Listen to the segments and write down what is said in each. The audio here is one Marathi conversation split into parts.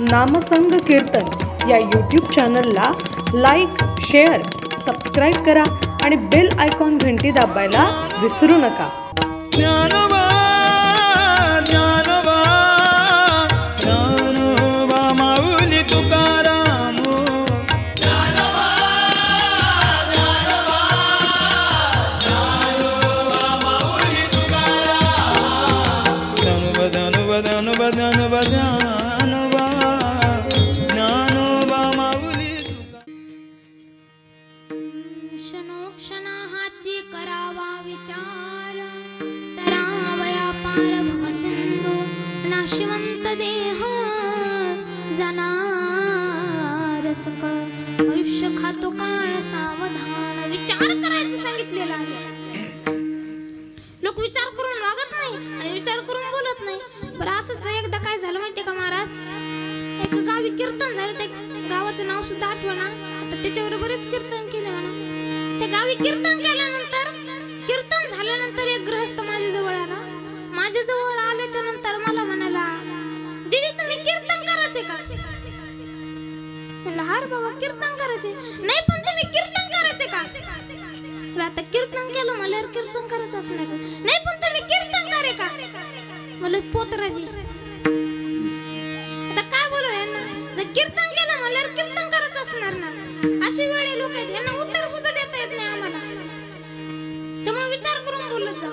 नामसंग कीर्तन या यूट्यूब चॅनलला लाईक, शेअर, सबस्क्राईब करा आणि बेल आयकॉन घंटी दाबायला विसरू नका. ज्ञानोबा ज्ञानोबा ज्ञानोबा माऊली तुकाराम. ज्ञानोबा ज्ञानोबा ज्ञानोबा माऊली तुकाराम. ज्ञानोबा ज्ञानोबा ज्ञानोबा ज्ञानोबा ज्ञानोबा ज्ञानोबा माऊली क्षणोक्षणाहाची करावा विचार, तरावया पार भवसिंधू नाशिवंत देह जाणार सकळ. आयुष्य खातो काळ सावधान. विचार करायचं सांगितलेलं आहे. लोक विचार करून वागत नाही आणि विचार करून बोलत नाही. बरं असंच एकदा काय झालं माहितीये का महाराज, एक गावी कीर्तन झालं. त्या गावाचं नाव सुद्धा आठवना, आता त्याच्यावर बरेच कीर्तन केले म्हणा. त्या गावी कीर्तन केल्यानंतर, कीर्तन झाल्यानंतर एक गृहस्थ माझ्या जवळ आला. माझ्या जवळ आल्याच्या नंतर मला म्हणाला, दीदी तुम्ही कीर्तन करायचे का? म्हणलं हार बाबा कीर्तन करायचे. नाही पण तुम्ही कीर्तन करायचे का? आता कीर्तन केलं म्हणल्यावर कीर्तन करायचं असणार. नाही पण तुम्ही कीर्तन करे का? मला पोतराजी आता काय बोलू यांना, जर कीर्तन केलं म्हणल्यावर कीर्तन करायचं असणार ना. अशी वेळे लोक आहेत, यांना उत्तर सुद्धा देता येत नाही आम्हाला. त्यामुळे विचार करून बोलत जा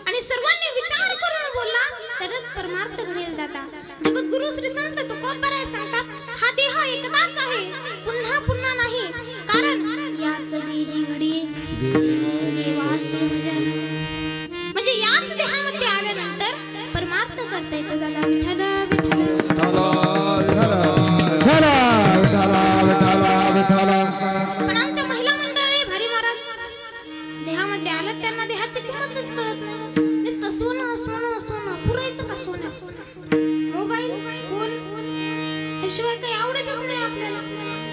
आणि सर्वांनी विचार करून बोलला तरच परमार्थ घडेल जाता. जगद्गुरु श्री संत तुकोबराय सांगतात, हा देह एकदाच आहे, पुन्हा पुन्हा नाही. कारण याच देही घडी देवाचे भजन. म्हणजे याच देहामध्ये आल्यानंतर परमार्थ करता येतो. दादा विठ्ठल पण आमच्या महिला मंडळी भारी महाराज देहामध्ये आलं, त्यांना देहाची किंमतच कळत नाही. नुसतं सोनं सोनं सोनं पुरायचं का सोनं? मोबाईल फोन ह्याशिवाय काही आवडतच नाही आपल्याला.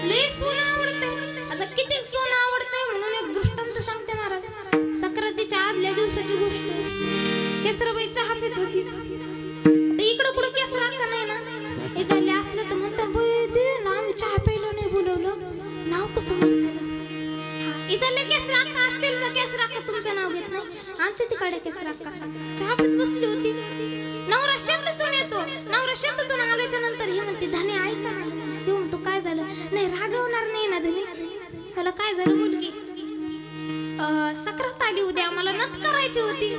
लय सोनं आवडतंय. आता किती सोनं आवडतंय म्हणून एक दृष्टांत सांगते महाराज. सक्रातीच्या आदल्या दिवसाची गोष्ट. केसरबाई चहा पित होती. इकडं कुठं केसर का नाही ना, इथले असलं तर म्हणतो आम्ही चहा प्यायला नाही बोलवलं. नाव कसं माहित झालं? इथले केसर अक्का असतील तर केसर अक्का तुमचं नाव घेत नाही. आमच्या तिकडे केसर अक्का चहा पित बसली होती. नवरा शेतातून येतो. नवरा शेतातून आल्याच्या नंतर हे म्हणते, धने ऐका ना. हे म्हणतो काय झालं? नाही रागवणार नाही ना धने. त्याला काय झालं बोल की. सक्रात आली उद्या, आम्हाला नथ करायची होती.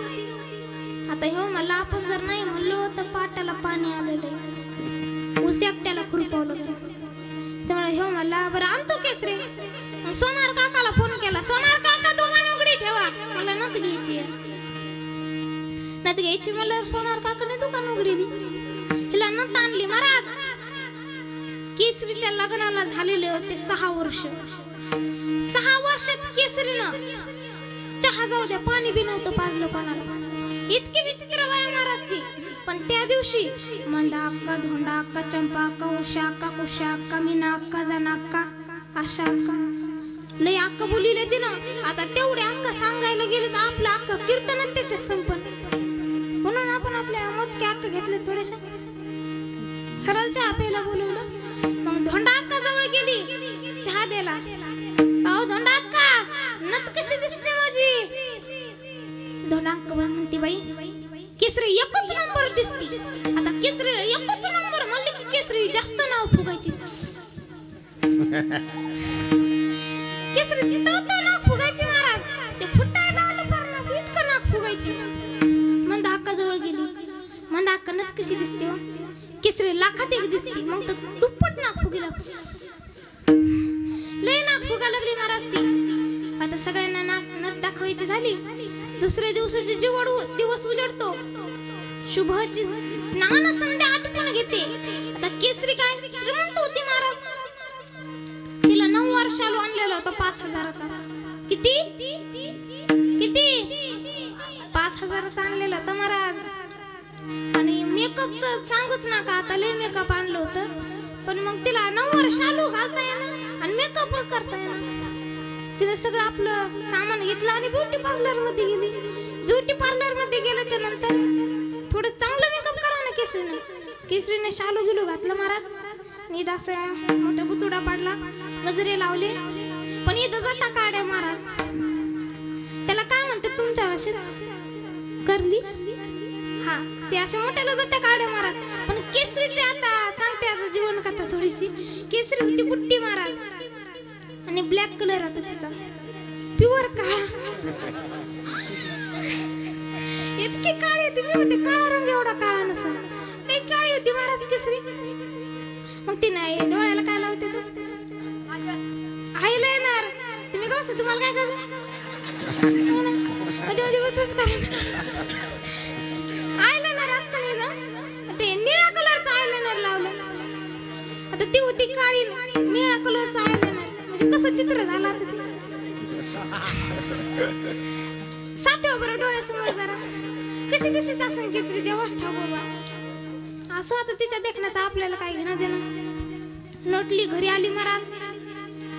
आता हे मला आपण जर नाही म्हणलो तर पाटाला पाणी आलेलं, ऊस एकट्याला खुरपवलं. त्यामुळे हे मला बरं आणतो केसरे. सोनार काकाला फोन केला. सोनार काका दुकान उघडी ठेवा, मला नथ घ्यायची. नथ घ्यायची मला सोनार काकाने दुकान उघडली. हिला नथ आणली. महाराज केसरीच्या लग्नाला झालेले होते 6 वर्ष. 6 वर्षात केसरीनं चहा जाऊ द्या पाणी बी नव्हतं पाजलं कोणाला. इतकी विचित्र बाई महाराज ती. पण त्या दिवशी मंदा अक्का, धोंडा अक्का, चंपा अक्का, उषा अक्का, कुशा अक्का, मीना अक्का, जना अक्का, आशा अक्का, लय अक्का बोलिले तिनं. आता तेवढे अक्का सांगायला गेले तर आपलं अक्का कीर्तन त्याच्यात संपन्न. म्हणून आपण आपल्या मोजके अक्का घेतले थोडेसे. सरळ चहा प्यायला बोलवलं. मग धोंडा अक्का जवळ गेली चहा द्यायला. अहो धोंडा अक्का, नथ कशी दिसते माझी? धोंडा अक्का म्हणते, बाई केसरी एकच नंबर दिसती. आता केसरी एकच नंबर म्हणले की केसरी जास्त नाव फुगायची. केसरी तो नाव फुगायची महाराज. ते फुटायला आलं पर नाक इतकं नाक फुगायची. मंदा अक्का जवळ गेली. मंदा अक्का नथ कशी दिसते? केसरी लाखात एक दिसते. मग तर दुप्पट नाक फुगीला. लय नाक फुगा लागली महाराज ती. आता सगळ्यांना नाक नथ दाखवायची झाली. दुसऱ्या दिवसाचे दिवस उजडतो. शुभची स्नान संध्या आटपून घेते. आता केसरी काय श्रीमंत होती महाराज. तिला 9 वर्षाला आणलेला होता 5,000चा. किती किती 5,000चा आणलेला होता महाराज. आणि मेकअप तर सांगूच नका. आता लय मेकअप आणलं होतं. पण मग तिला 9 वर्षाला घालता येणार आणि मेकअप करता येणार. तिने सगळं आपलं सामान घेतलं आणि ब्युटी पार्लर मध्ये गेली. ब्युटी पार्लर मध्ये गेल्याच्या नंतर थोडं चांगलं मेकअप करा ना केसरीने. केसरीने शालू गिलू घातलं महाराज. ईद असा मोठा बुचुडा पाडला, गजरे लावले, पण इथं जाता काड्या महाराज. त्याला काय म्हणतात तुमच्या भाषेत? करली. हा, ते अशा मोठ्याला जाता काड्या महाराज. पण केसरीचे आता सांगते, आता जीवन कथा थोडीशी. केसरी होती बुट्टी महाराज आणि ब्लॅक कलर होता त्याचा, प्युअर काळा. इतकी काळी होती, मी म्हणते काळा रंग एवढा काळा नसा, लई काळी होती महाराज केसरी. मग ती नाही डोळ्याला काय लावते तू? आईला येणार तुम्ही का असं, तुम्हाला काय करत मध्ये मध्ये बसच करत. आयलाइनर असतं नाही ना, ते निळ्या कलरचं आयलाइनर लावलं. आता ती होती काळी, निळ्या कलरचं आयलाइनर, म्हणजे कसं चित्र झालं आता ते. साठव बरं डोळ्यासमोर जरा, कशी दिसत असं केसरी देवाच ठाव बाबा. असं आता तिच्या देखण्याचा आपल्याला काय घेणं देणं. नोटली घरी आली महाराज.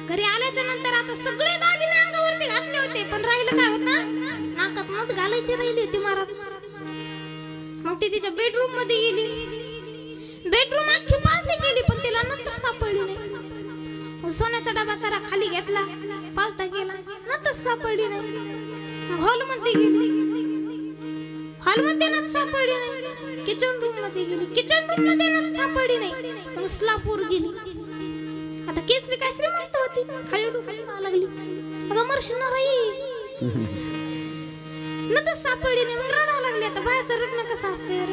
घरी आल्याच्या नंतर आता सगळे दागिने अंगावरती घातले होते, पण राहिलं काय होतं, नाकात नथ घालायची राहिली होती महाराज. मग ती तिच्या बेडरूम मध्ये गेली. बेडरूम अख्खी पालती केली, पण तिला नंतर सापडली नाही. सोन्याचा डबा सारा खाली घेतला, पालता गेला, नंतर सापडली नाही. हॉल मध्ये गेली, हॉल मध्ये नथ सापडली नाही. किचन रूम मध्ये गेली, किचन रूम मध्ये नथ सापडली नाही. मग स्लापूर गेली. आता केसरी काय श्रीमंत होती, खाली लागली. अगं मरशील ना बाई, नथ सापडली नाही. मग रडायला लागली. आता बायाचं रडणं कसं असतं यार.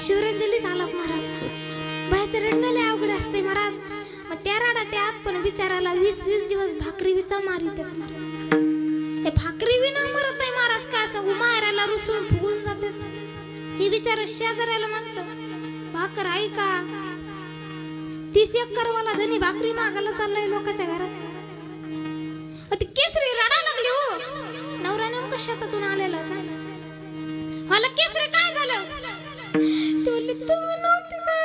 शिवरंजली झाला महाराज. बायाचं रडणं लय अवघड असते महाराज. मग त्या रडा त्यात पण बिचाराला 20-20 दिवस भाकरी विचा मारित. हे भाकरी विना मरत नाही महाराज. काय सांगू, मारायला रुसून फुगून जाते. ही बिचारा शेजाऱ्याला मागतो, भाकर आहे का? 30 एकरवाला धनी भाकरी मागायला चाललाय लोकांच्या घरात. ती केसरी रडा लागली. हो, नवरा नेमका शेतातून आलेला होता. मला केसरी काय झालं? ती म्हणली तुम्ही नव्हती का?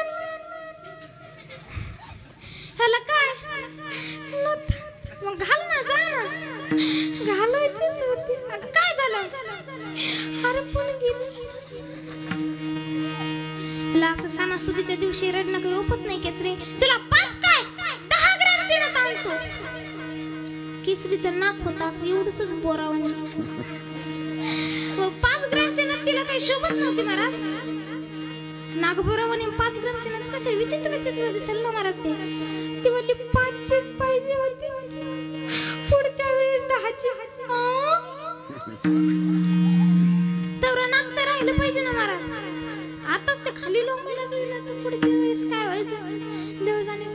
ह्याला काय? मग घाल ना, जा ना. घालायचीच होती. अगं काय झालं? अरे पण गेली. असं सणासुदीच्या दिवशी रडणं काही ओपत नाही केसरी. तुला 5 काय 10 ग्रॅमची नथ आणतो. केसरीचं नाक होतं असं एवढंच बोरावं. 5 ग्रॅमची नथ तिला काही शोभत नव्हती महाराज. नागबोरावणी 5 ग्रॅमची नथ कशा विचित्र चित्र दिसेल ना महाराज. ती म्हणली 5चीच पाहिजे होती, पुढच्या वेळेस 10ची. तेवढं नाक तर राहिलं पाहिजे ना महाराज. आताच ते खाली लोंबू लागली ना, तर पुढच्या वेळेस काय व्हायचं देव जाणे.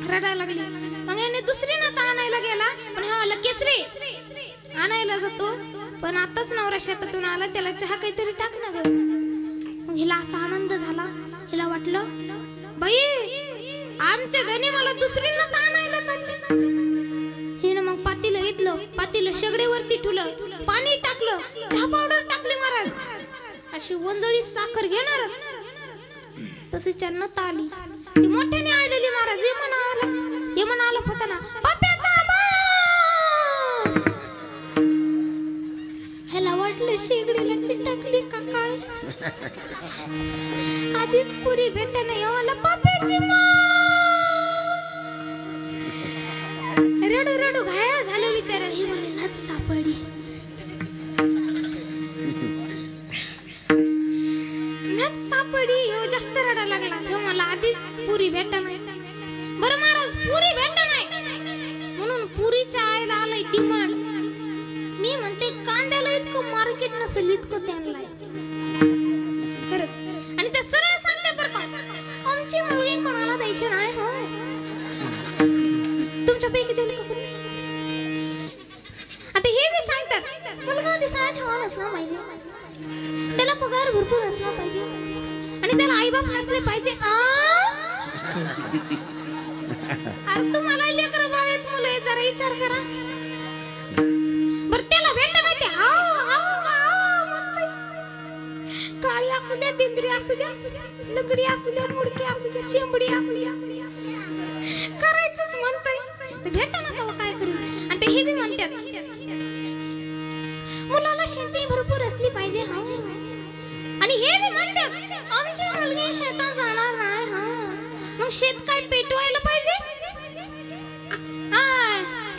रडायला लागली. मग याने दुसरी नथ आणायला गेला. पण हा केसरी आणायला जातो, पण आताच नवरा शेतातून आला, त्याला चहा काहीतरी टाक ना ग. मग हिला असा आनंद झाला. हिला वाटलं बाई आमच्या धनी मला दुसरी नथ आणायला चालले. हिनं मग पातीला घेतलं, पातीला शेगडीवरती ठेवलं, पाणी टाकलं, चहा पावडर टाकली महाराज. अशी वंजळी साखर घेणारच तशीच्या नथ आली. ती मोठ्याने आळलेली महाराज. ये म्हणाला फताना पाप्याचा बा. ह्याला वाटलं शेगडीला चिटकली का काय. आधीच पुरी भेटना येवाला पाप्याची मा. रडू रडू घायल झालं विचारा. ही म्हणे नथ सापडली. नथ सापडी. हो जास्त रडा लागला. हो मला आधीच पुरी भेटा नाही. बरं महाराज पुरी भेटा नाही म्हणून पुरीच्या आईला आलंय डिमांड. मी म्हणते कांद्याला इतकं मार्केट नसेल इतकं त्यांना खरंच. आणि ते सरळ सांगते बरं का, आमची मुलगी कोणाला द्यायची नाही. हो तुमच्यापैकी दिली का कोणी? आता हे मी सांगतात मुलगा दिसायला छान असला पाहिजे, त्याला पगार भरपूर असला पाहिजे, आणि त्याला आई बाप नसले पाहिजे. अरे तुम्हाला लेकर बाळेत मुलं जरा विचार करा बरं. त्याला भेट माहिती काळी असू द्या, बिंद्री असू द्या, लंगडी असू द्या, मुडकी असू द्या, शेंबडी असू द्या, करायचंच म्हणतंय. भेट ना तेव्हा काय करेल. आणि ते हे बी म्हणतात मुलाला शेती भरपूर असली पाहिजे. आणि आणि हे बी म्हणतात आमची मुलगी शेतात जाणार नाही. हा मग शेत काय पेटवायला पाहिजे?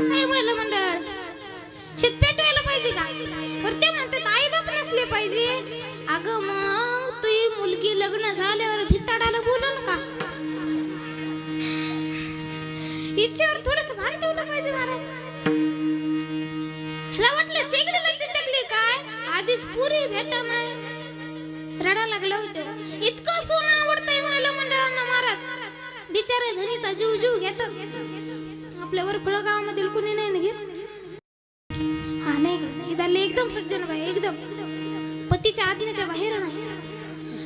काय महिला मंडळ शेत पेटवायला पाहिजे का? बरं ते म्हणतात आई बाप नसले पाहिजे. अगं मग तुझी मुलगी लग्न झाल्यावर भिताडाला बोलून का? इच्छेवर थोडस भान ठेवलं पाहिजे महाराज. ह्याला वाटलं शेगडीला चिटकली काय? आधीच पुरी भेटा नाही. रडा लागला होतं. इतकं सोनं आवडतंय महिला मंडळांना महाराज. बिचारे धनीचा जीव जीव घेतात. आपल्यावर फळगावामधील कुणी नाही घेत. हा नाही इदाले एकदम सज्जन बाई एकदम पतीच्या आज्ञेच्या बाहेर नाही.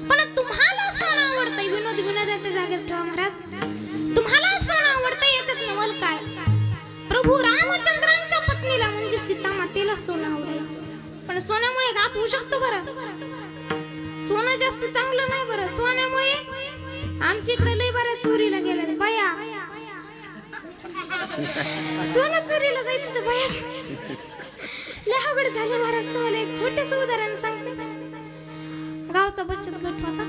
पण तुम्हाला सोनं आवडतंय विनोद विनोदाच्या जागेत ठेवा महाराज. तुम्हाला सोनं आवडतंय याच्यात नवल काय? प्रभू रामचंद्रांच्या पत्नीला म्हणजे सीता मातेला सोनं आवडायचं. पण सोन्यामुळे घात होऊ शकतो बरं. सोनं जास्त चांगलं नाही बरं. सोन्यामुळे आमच्या इकडे लय बऱ्या चोरीला गेल्या बाया. सोनं चोरीला जायचं तर बाया लय अवघड झालं महाराज. तुम्हाला एक छोटस उदाहरण सांगते. गावचा बचत गट होता.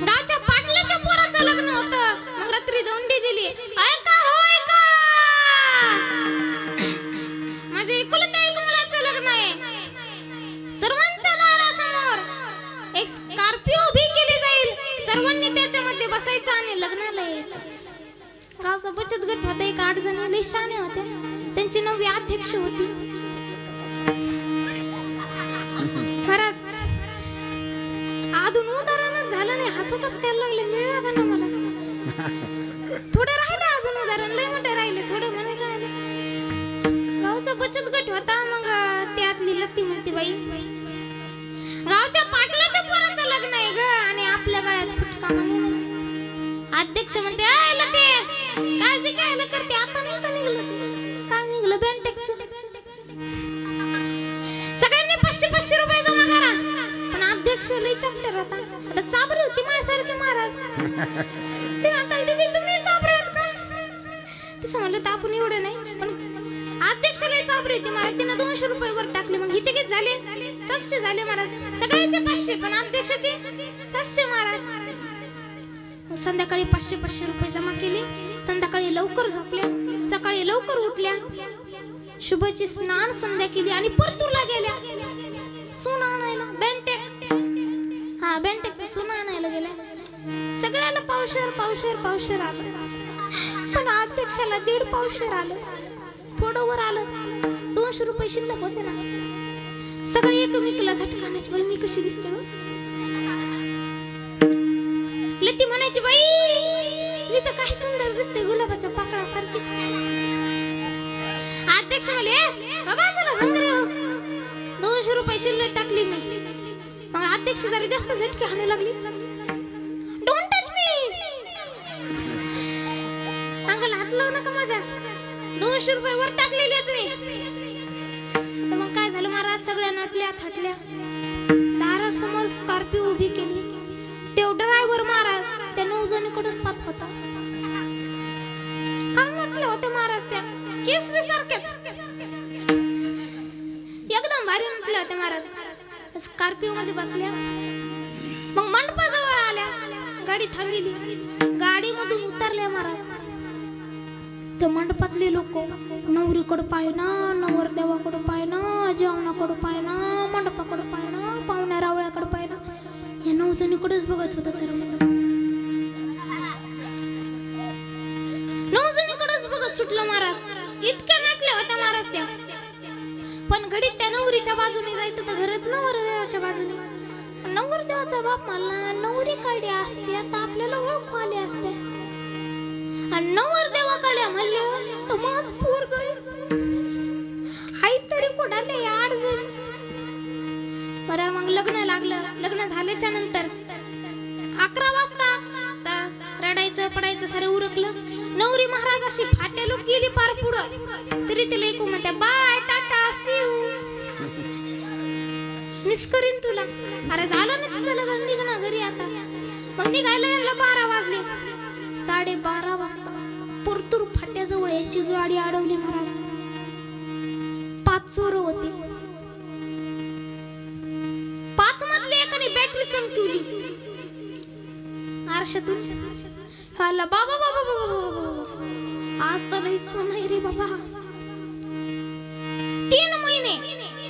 गावच्या पाटलाच्या पोराचं लग्न होतं. मग रात्री दौंडी दिली. ऐका हो ऐका, माझ्या एकुलत्या एक मुलाचं लग्न आहे. सर्वांच्या दारासमोर एक स्कॉर्पिओ उभी केली जाईल. सर्वांनी त्याच्यामध्ये बसायचं आणि लग्नाला यायचं. गावचा बचत गट होता. एक 8 जण लय शाणे होते. त्यांची 9वी अध्यक्ष होती महाराज. अजून उदाहरण झालं नाही. हसतच काय लागले मिळालं ना मला. थोडं राहिलं अजून उदाहरण. लय मोठं राहिले थोडं म्हणे काय. गावचा बचत गट होता. मग त्यातली लत्ती म्हणते बाई गावच्या पाटलाच्या पोराचं लग्न आहे ग आणि आपल्या गळ्यात फुटका म्हणे. अध्यक्ष म्हणते लते काळजी कायला करते? आता नाही का निघलं? काय निघलं? बँटेकचं. सगळ्यांनी 500-500 रुपये जमा करा. पण अध्यक्ष लई चॅप्टर होता. आता चाबरी होती माझ्यासारखी महाराज. ते म्हणतात दीदी तुम्ही चाबरे आहेत का? तसं म्हणलं तर आपण एवढं नाही. पण अध्यक्ष लई चाबरी होती महाराज. तिनं 200 रुपये वर टाकले. मग हिचे किती झाले? 700 झाले महाराज. सगळ्याचे 500 पण अध्यक्षाचे 700 महाराज. संध्याकाळी 500-500 रुपये जमा केले. संध्याकाळी लवकर झोपल्या. सकाळी लवकर उठल्या. शुभची स्नान संध्या केली आणि परतूरला गेल्या सोनं आणायला. बँटेक हा बँटेकचं सोनं आणायला गेल्या. सगळ्याला पावशेर आलं. पण अध्यक्षाला 1.5 पावशेर आलं. थोडं वर आलं. 200 रुपये शिल्लक होते ना. सगळे एकमेकीला झटकानाची बाई मी कशी दिसते हो? लती म्हणायची बाई मी तर काय सुंदर दिसते गुलाबाच्या पाकळासारखीच. अध्यक्ष म्हणले बाबा चला भंगरे हो. 200 रुपये शिल्लक टाकली मी. मग अध्यक्ष जरा जास्त झटके हाणू लागली. Don't touch me. अंगाला हात लावू नका माझ्या. 200 रुपये वर टाकलेले तुम्ही. मग काय झालं महाराज? सगळ्या नटल्या थटल्या. दारासमोर स्कॉर्पिओ उभी केली. तो ड्रायव्हर महाराज त्या 9 जणीकडेच पाहत होता. काय म्हटले होते महाराज? त्या केसरी सारखेच एकदम भारी म्हटले होते महाराज. स्कॉर्पिओ मध्ये बसल्या. मग मंडपाजवळ आल्या. गाडी थांबली. गाडी मधून उतरल्या महाराज. त्या मंडपातले लोक नवरीकडे पाहिना, नवरदेवाकडे पाहिना, जेवणाकडे पाहिना, मंडपाकडे पाहिना, पाहुण्या रावळ्याकडे पाहिना. या 9 जणीकडेच बघत होता सर्व. 9 जणीकडेच बघत सुटलं महाराज. इतक्या नटल्या होत्या महाराज त्या. पण घडीत त्या नवरीच्या बाजूने जायचं तर घरात नवरदेवाच्या बाजूने. नवरदेवाचा बाप मला नवरी काढली असते आता आपल्याला ओळख आली असते. आणि नवरदेवाकडे म्हणले तर माझ पोरग आई तरी कोणाले 8 जण. बरं मग लग्न लागलं. लग्न झाल्याच्या नंतर 11 वाजता रडायचं पडायचं सारे उरकलं. नवरी महाराज अशी फाट्यालो गेली पार पुढं. तरी तिला ऐकू म्हणते bye tata see you miss करीन तुला. अरे झालं ना तिचं लग्न. निघणं घरी आता. मग निघायला यांना 12 वाजले. 12:30 वाजता परतूर फाट्याजवळ याची गाडी अडवली महाराज. 5 चोर होते. 5 मधले बॅटरी चमकवली आरशातून. हाला बाबा बाबा बाबा बाबा, आज तर लई सोनं आहे रे बाबा. 3 महिने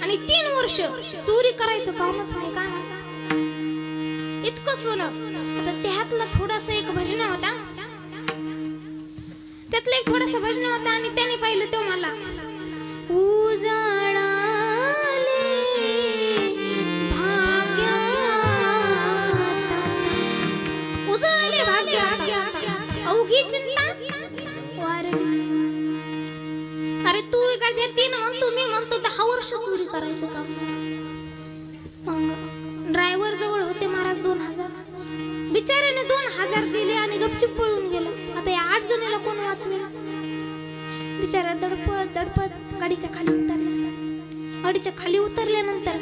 आणि 3 वर्ष चोरी करायचं कामच नाही का, इतकं सोनं. आता त्यातला थोडासा एक भजना होता, त्यातला एक थोडासा भजना होता आणि त्याने पाहिलं तो मला उजाळाले भाग्यात, उजाळाले भाग्यात अवघी चिंता वारली. अरे तू एखाद्या 3 म्हणतो, मी म्हणतो 10 वर्ष चोरी करायचं काम. ड्रायव्हर जवळ होते महाराज 2000, बिचाऱ्याने 2000 दिले आणि गपचूप पळून गेला. आता या 8 जणीला कोण वाचवेल. बिचारा दडपत दडपत गाडीच्या खाली उतरला. गाडीच्या खाली उतरल्यानंतर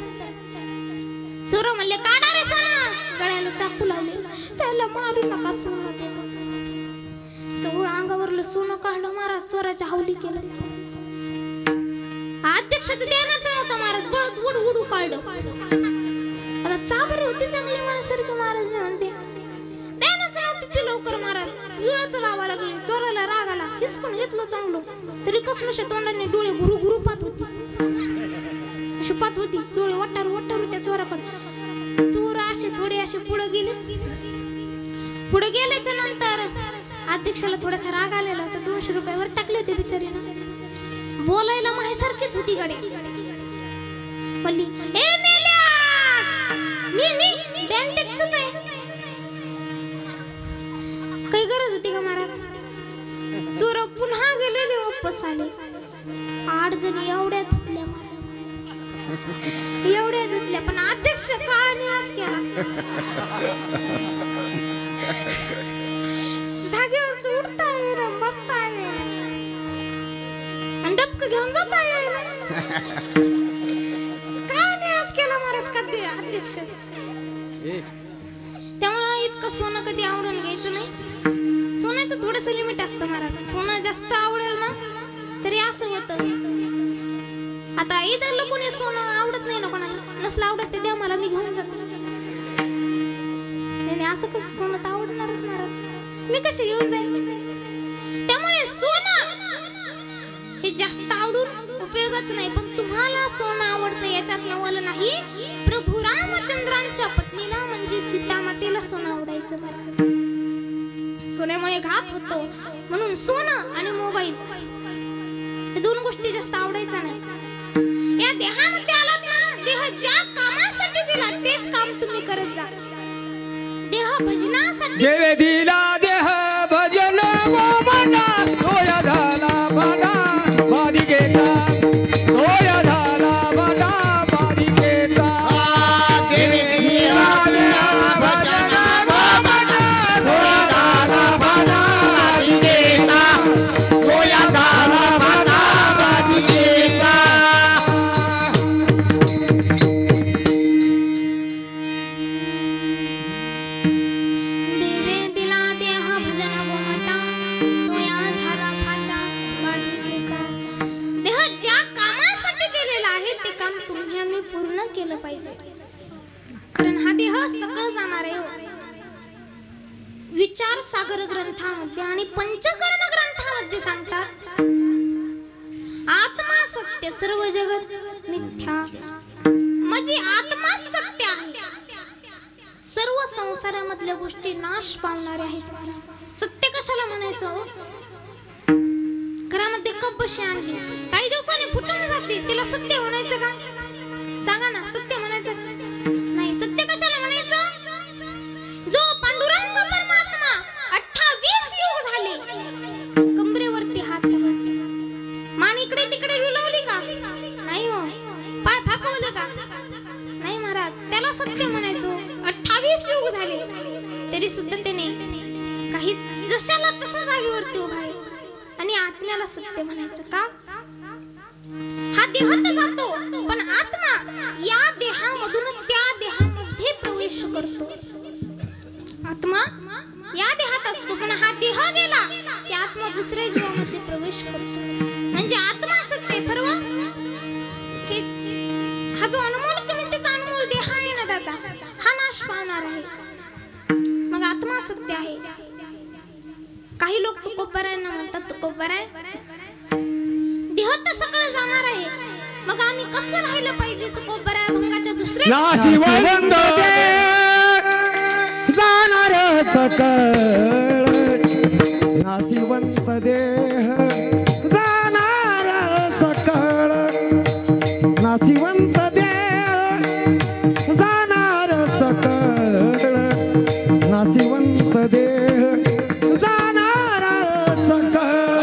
चोर म्हणले काढा रे सोना, गळ्याला चाकू लावले. त्याला मारू नका, सोनं देतो. सगळं अंगावरलं सोनं काढलं महाराज, चोराच्या हवली केलं. अध्यक्ष तर देण्याचा नव्हता महाराज, बळच उड उडू काढलं. आता चाबरे होते चांगले माझ्यासारखे महाराज, मी म्हणते देण्याच नव्हते ते लवकर महाराज. विळाच लावा लागले, चोराला राग आला, हिसकून घेतलो चांगलो. तरी कसनुशा तोंडाने डोळे गुरु गुरु पाहत होती, अशी पाहत होती डोळे वटारू वटारू त्या चोराकडे. चोर असे थोडे असे पुढे गेले. पुढे गेल्याच्या नंतर अध्यक्षाला थोडासा राग आलेला होता. 200 रुपये वर टाकले होते बिचारीनं. बोलायला माहेसारखीच होती गाडी. बोलली ए मेल्या नी बँडेजच आहे. काही गरज होती का महाराज. चोर पुन्हा गेलेले, वापस आले. 8 जणी एवढ्या धुतल्या महाराज, एवढ्या धुतल्या. पण अध्यक्ष का निवास केला, जागेवर उठता येईल, बसता येईल, आणि डबक घेऊन जाता येईल. काय निवास केला महाराज कधी अध्यक्ष. त्यामुळे इतकं सोनं कधी आवडून घ्यायचं नाही. सोन्याचं थोडस लिमिट असतं महाराज. सोनं जास्त आवडेल ना तरी असं होतं. आता इथं कोणी सोनं आवडत नाही ना, कोणाला नसलं आवडत ते द्या मला, मी घेऊन जातो. नाही असं कसं, सोनं तर आवडणारच महाराज, मी कशी घेऊन जाईल. त्यामुळे सोनं हे जास्त आवडून उपयोगाच नाही. पण तुम्हाला सोनं आवडतं याच्यात नवल नाही. प्रभू रामचंद्रांच्या पत्नीला म्हणजे सीतामातेला सोनं आवडायचं. सोन्यामुळे घात होतो, म्हणून सोनं आणि मोबाईल हे 2 गोष्टी जास्त आवडायच्या नाही. या देहामध्ये आलात ना, देह ज्या कामासाठी दिला तेच काम तुम्ही करत जा. देह भजनासाठी देवे दिला देह भजन गोमना, तोया झाला बना बाधिकेचा, तोया झाला बना बाधिकेचा. देवे दिला देह भजन गोमना, तोया झाला बना बाधिकेचा, तोया झाला बना बाधिकेचा. देवे दिला देह भजन गोमटा, तोया झाला फाटा बाधिकेचा. देह ज्या कामासाठी दिलेला आहे ते काम तुम्ही आम्ही पूर्ण केलं पाहिजे. कारण हा देह सकळ जाणार आहे. विचार सागर ग्रंथामध्ये आणि पंचकर्ण ग्रंथामध्ये सांगतात आत्मा सत्य, सर्व जगत मिथ्या. म्हणजे आत्मा सत्य आहे. सर्व संसारामधल्या गोष्टी नाश पावणाऱ्या आहेत. सत्य कशाला म्हणायचं. घरामध्ये कपशी आणली, काही दिवसांनी फुटून जाते, तिला सत्य म्हणायचं का. सांगा ना, सत्य म्हणायचं नाही. सत्य कशाला म्हणायचं. जो पांडुरंग परमात्मा 28 युग झाले कमरेवरती हात मान इकडे तिकडे डुलवली का नाही, हो पाय फाकवले का नाही महाराज, त्याला सत्य म्हणायचं. 28 युग झाले तरी सुद्धा त्याने काही जशाला तसा जागेवरती उभा आहे आणि आत्म्याला सत्य म्हणायचं का. हा देहात जातो पण आत्मा या देहामधून त्या देहामध्ये प्रवेश करतो. आत्मा या देहात असतो पण हा देह गेला की आत्मा दुसऱ्या जीवामध्ये प्रवेश करतो. म्हणजे आत्मा सत्य परवा हे हा जो अनमोल किमतीचा अनमोल देह आहे ना दादा, हा नाश आकाश पाहणार आहे. मग आत्मा सत्य आहे. काही लोक तुकोबरायांना म्हणतात तुकोबराय देह तर सगळं जाणार आहे, मग आम्ही कसं राहिलं पाहिजे तुकोबराय भंगाच्या दुसऱ्या नाशिवंत जाणार सकळ नाशिवंत देह जाणार सकळ नाशिवंत देह जाणार सकळ नाशिवंत देह जाणार सकळ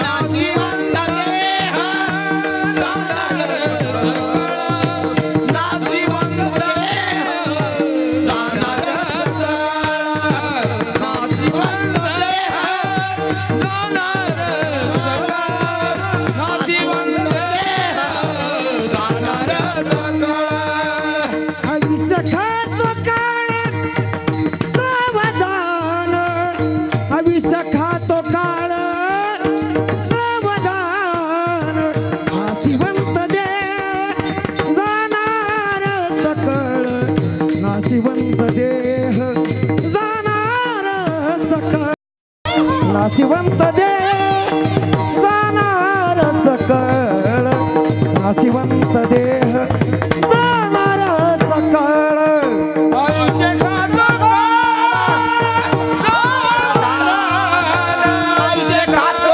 नाशिवंत देह नाशिवंत देह जाणार सकळ नाशिवंत देह जाणार सकळ आयुष्य खातो आयुष्य खातो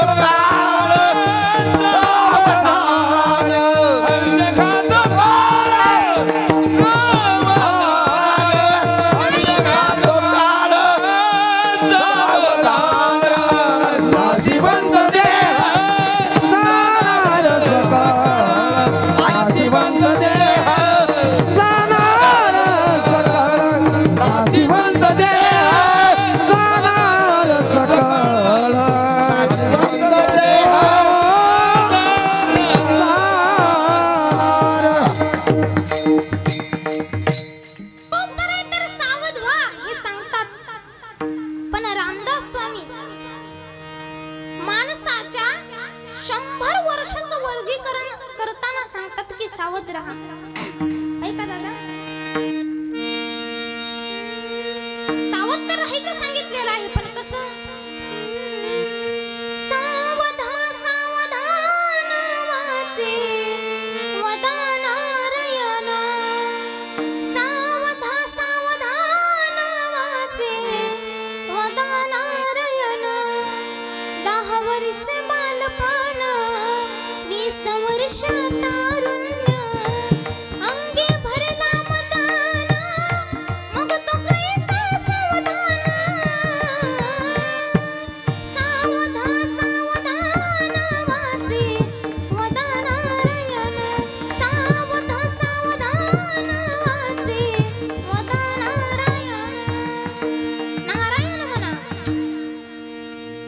सावध रहा. ऐका दादा, सावध तर राहायचं सांगितलेलं आहे, पण कसं सावधा सावधान वाचे वदनारायण सावधा सावधान वाचे वदनारायण 10 वर्ष बालपण 20 वर्ष तारुण्य अंगे भरला मदान मग तो कैसा सावधान सावधा सावधान वाचे वदनारायण सावधा सावधान वाचे वदनारायण. नारायण म्हणा.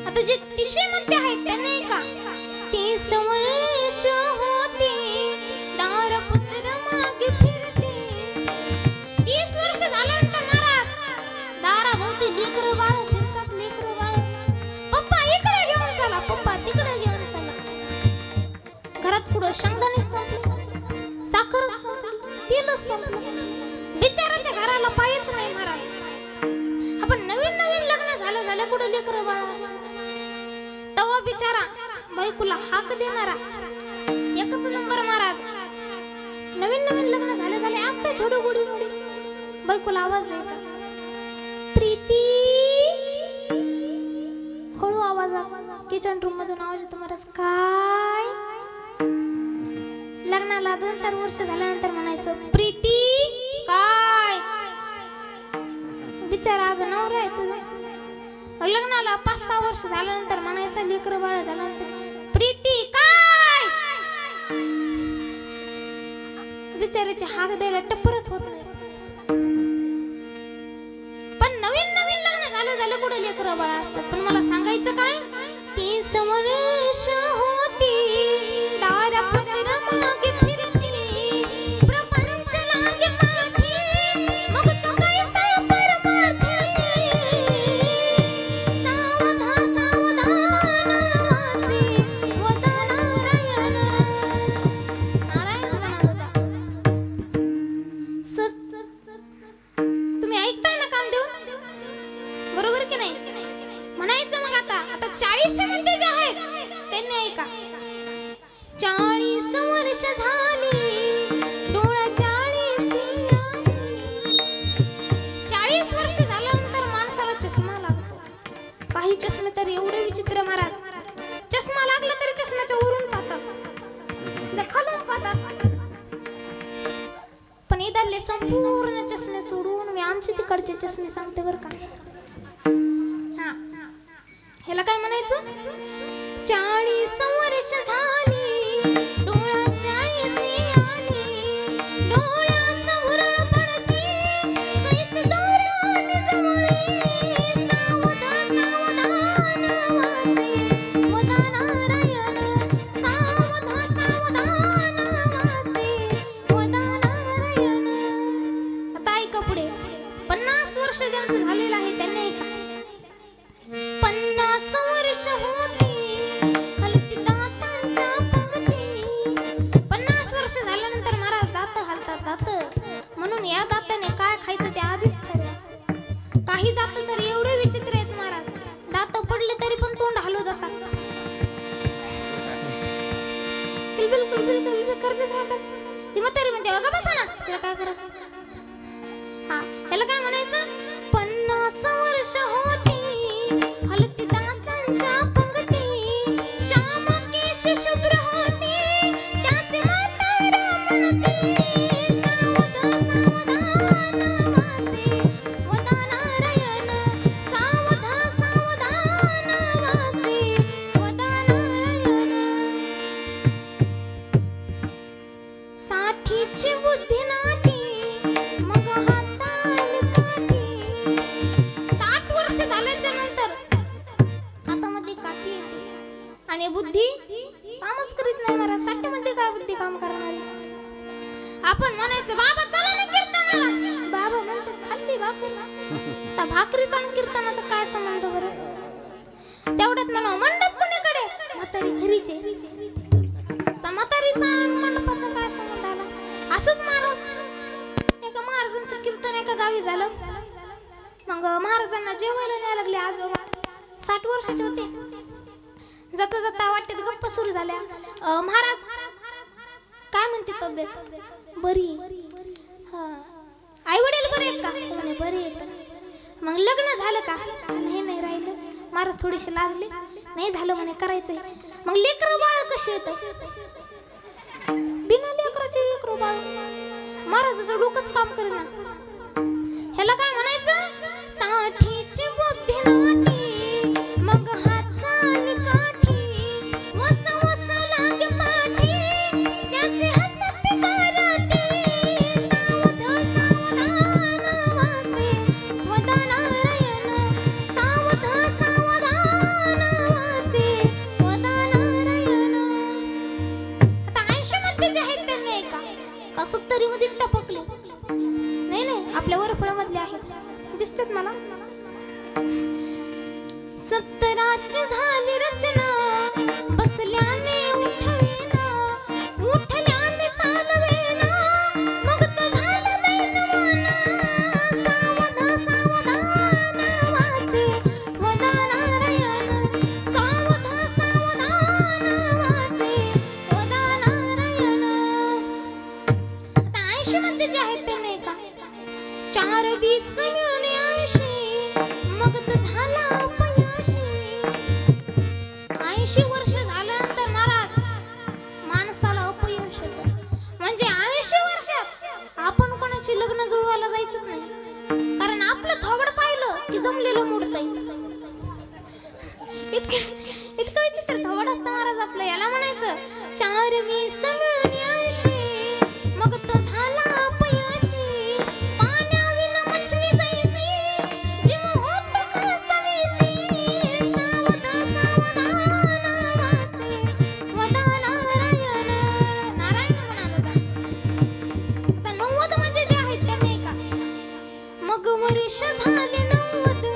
आता जे 30 मध्ये आहेत त्यांनी का 30 वर्ष होती दारपुत्र मागे फिरते. 30 वर्ष झाल्यानंतर महाराज दाराभोवती लेकरं बाळ फिरतात. लेकरं बाळ पप्पा इकडे घेऊन चला, पप्पा तिकडे घेऊन चला. घरात पुढे शेंगदाणे संपले, साखर संपली, तेल संपलं. बिचाराच्या घराला पायच नाही महाराज. आपण नवीन नवीन लग्न झालं पुढे लेकरं बाळ असतात. तवा बिचारा बायकोला हाक देणारा एकच नंबर महाराज. नवीन नवीन लग्न झाले असते थोडी गोडी गोडी बायकोला आवाज द्यायचा, प्रीती. हळू आवाजात किचन रूम मधून आवाज येतो महाराज. काय लग्नाला 2-4 वर्ष झाल्यानंतर म्हणायचं प्रीती. काय बिचारा अगं नवरा आहे तुझा. लग्नाला 5-6 वर्ष झाल्यानंतर म्हणायचं लेकरं बाळ झाल्यानंतर प्रीती. काय बिचाराची हाक द्यायला टप्परच होत नाही. पण नवीन नवीन लग्न झालं कुठे लेकरं बाळ असतात. पण मला सांगायचं काय 30 वर्ष होती दारापुत्र मागे फिरती प्रपंच लागे पाठी मग तो कैसा परमार्थी सावधा सावधान वाचे वदनारायण. नारायण म्हणा होता. महाराज. चष्मा लागला तरी चष्म्याच्या वरून पाहतात, खालून पाहतात. पण इथले संपूर्ण चष्मे सोडून मी आमचे तिकडचे चष्मे सांगते बर का. हा, ह्याला काय म्हणायचं? 40 वर्ष झाली डोळा 40 आली, डोळ्यासमोर पडते कैसे दोरान जवळे, सावध सावधान वाचे वदा नारायण, सावध सावधान वाचे वदा नारायण. आता ऐका पुढे. 50 वर्ष ज्यांचं झालेलं आहे त्यांनी ऐका. 50 वर्ष होती हलती दातांच्या पंगती. 50 वर्ष झाल्यानंतर महाराज दात हलतात दात. म्हणून या दाताने काय खायचं ते आधीच ठरलं. काही दात तर एवढे विचित्र आहेत महाराज, दात पडले तरी पण तोंड हलवत जातात, किलबिल किलबिल किलबिल करतेच राहतात. ती म्हातारी म्हणते अगं बसा ना, तुला काय करायचं. हा, ह्याला काय म्हणायचं? 50 वर्ष होती हलती दातांच्या पंगती, श्याम केश शुभ्र होते त्यासे म्हातारा म्हणते, सावध सावधान वाचे वदा नारायण, सावध सावधान वाचे वदा नारायण. साठीची बुद्धी नाटी मग हाताल काठी. 60 वर्ष झाल्याच्या नंतर हातामध्ये काठी येते आणि बुद्धी कामच करीत नाही महाराज. 60 मध्ये काय बुद्धी काम करणार? आपण म्हणायचं बाबा चला ना कीर्तनाला, बाबा म्हणतात खाल्ली भाकरी. त्या भाकरीचा आणि कीर्तनाचा काय संबंध बरं? तेवढ्यात म्हणा मंडप कोणीकडे, म्हातारी घरीचे. त्या म्हातारीचा आणि मंडपाचा काय संबंध आला? असंच महाराज एका महाराजांचं कीर्तन एका गावी झालं. मग महाराजांना जेवायला न्यायला लागले. आजोबा 60 वर्षाचे होते. जाता जाता वाटेत गप्पा सुरू झाल्या. महाराज काय म्हणते तब्येत? बरी. आई वडील बरे आहेत का? म्हणे बरे आहेत. मग लग्न झालं का? नाही नाही राहिलं. महाराज थोडेसे लाजले. नाही झालं म्हणे, करायचंय. मग लेकरं बाळ कशी येतं? बिना लेकराचे लेकरं बाळ. महाराजाचं डोकंच काम करेना. ह्याला काय म्हणायचं? साठीची बुद्धी नाटी मग हाताल काठी, वस वस लागे पाठी त्यासे हसते कराटे, सावध सावधान वाचे वदा नारायण, सावध सावधान वाचे वदा नारायण. आता 80 मध्ये जे आहेत त्यांनी ऐका का 70 मध्ये टपकले? नाही नाही, आपल्या वरफळामधले आहेत, दिसतात मला. 70ची झाली रचना बसल्याने उठवेना, उठल्याने चालवेना मग तर झालं दैनवाना, सावध सावधान वाचे वदा नारायण, सावध सावधान वाचे वदा नारायण. आता 80 मध्ये जे आहेत ते नाही का 4 20 मिळून 80 मग तर झाला अपयशी. 80 वर्ष झाल्यानंतर महाराज माणसाला अपयश येतं. म्हणजे 80 वर्षात आपण कोणाची लग्न जुळवायला जायचंच नाही, कारण आपलं थोबड पाहिलं की जमलेलं मोडतंय. इतकं विचित्र थोबड असतं महाराज आपलं. याला म्हणायचं 4 20 मिळून 80 मग तो झाला अपयशी. पाण्याविना मछली जैसी जीव होतो कासावीशी, सावध सावधान वाचे वदा नारायण. नारायण म्हणाला. आता 90 मध्ये जे आहेत त्यांनी ऐका. मग वर्ष झाले 90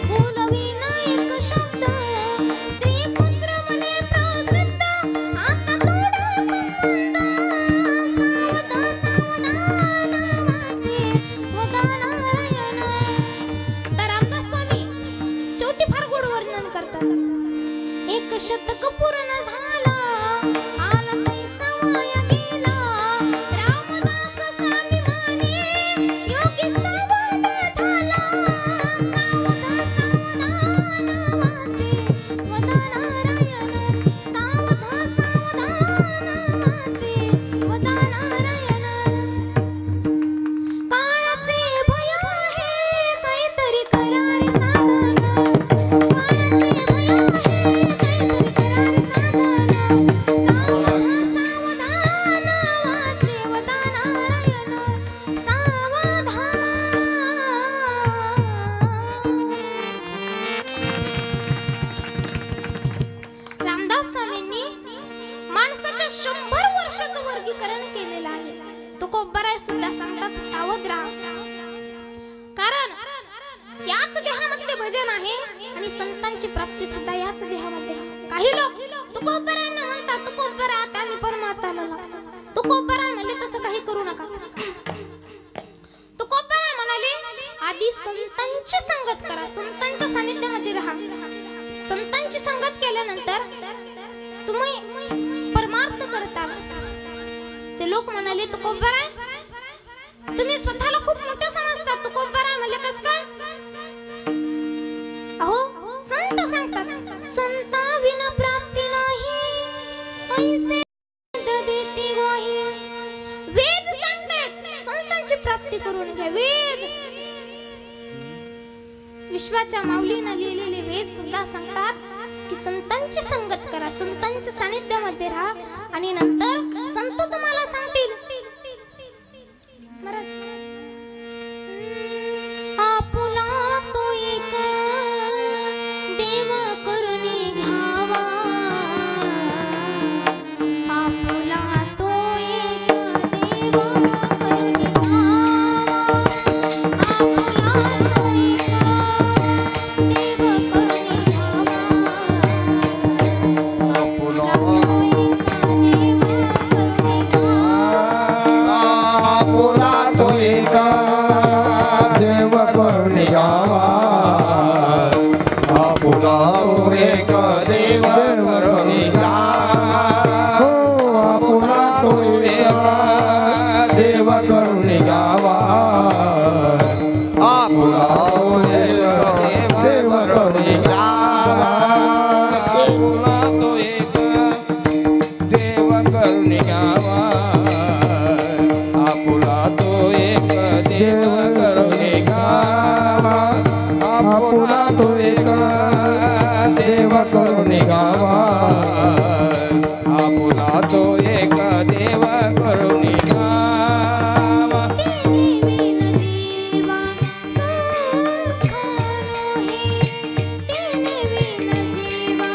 बोलविना एक शब्द, स्त्री पुत्र म्हणे प्रसिद्ध आता तोडा संबंध, सावध सावधान वाचे वदा नारायण. तर रामदास स्वामी शेवटी फार गोड वर्णन करतात. 1 शतक पूर्ण झाला आला तैसा वाया गेला, रामदास स्वामी म्हणे योगी सावध झाला, भजन आहे आणि संतांची प्राप्ती सुद्धा याच देहामध्ये आहे. काही लोक तुकोबरायांना म्हणतात तुकोबरा आणि परमार्थाला तुकोबरा म्हणले तसं काही करू नका. तुकोबरा म्हणाले आधी संतांची संगत करा, संतांच्या सानिध्यामध्ये राहा. संतांची संगत केल्यानंतर तुम्ही परमार्थ करता. ते लोक म्हणाले तुकोबरा तुम्ही स्वतःला खूप मोठं समजता, तुकोबरा म्हणले कस काय? अहो संत सांगतात संता विना प्राप्ती नाही ऐसे देते ग्वाही. वेद सांगतात संतांची प्राप्ती करून घ्या. वेद विश्वाच्या माऊलीने लिहिलेले वेद सुद्धा सांगतात की संतांची संगत करा, संतांच्या सानिध्यामध्ये राहा आणि नंतर संत तुम्हाला सांगतील. आपुला तो एक देव करुणी घ्यावा, आपुला तो एक देव करुणी घ्यावा, आपुला तो एक देव करुणी घ्यावा, आपुला तो एक देव करुणी घ्यावा, आपुला तो एक देव करुणी घ्यावा, आपुला तो एक देव करुणी घ्यावा, आपुला तो एक देव करुणी घ्यावा, आपुला तो एक देव करुणी घ्यावा, आपुला तो एक देव करुणी घ्यावा, आपुला तो एक देव करुणी घ्यावा, आपुला तो एक देव करुणी घ्यावा, आपुला तो एक देव करुणी घ्यावा. तेने विन जीवा सुख नोहे, तेने विन जीवा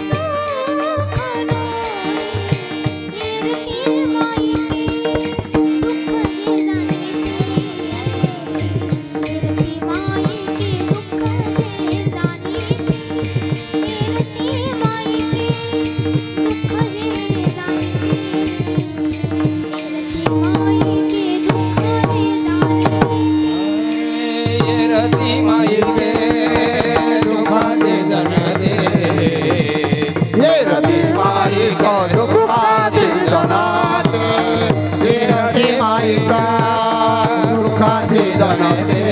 सुख नोहे, येरती माई के दुःख जे जाणे, येरती माई के दुःख जे जाणे, येरती माई के दुःख जे जाणे. ये रती माई के दुखाते जन दे, ये रती माई को दुखाते जना दे, ये रती माई का दुखाते जन दे,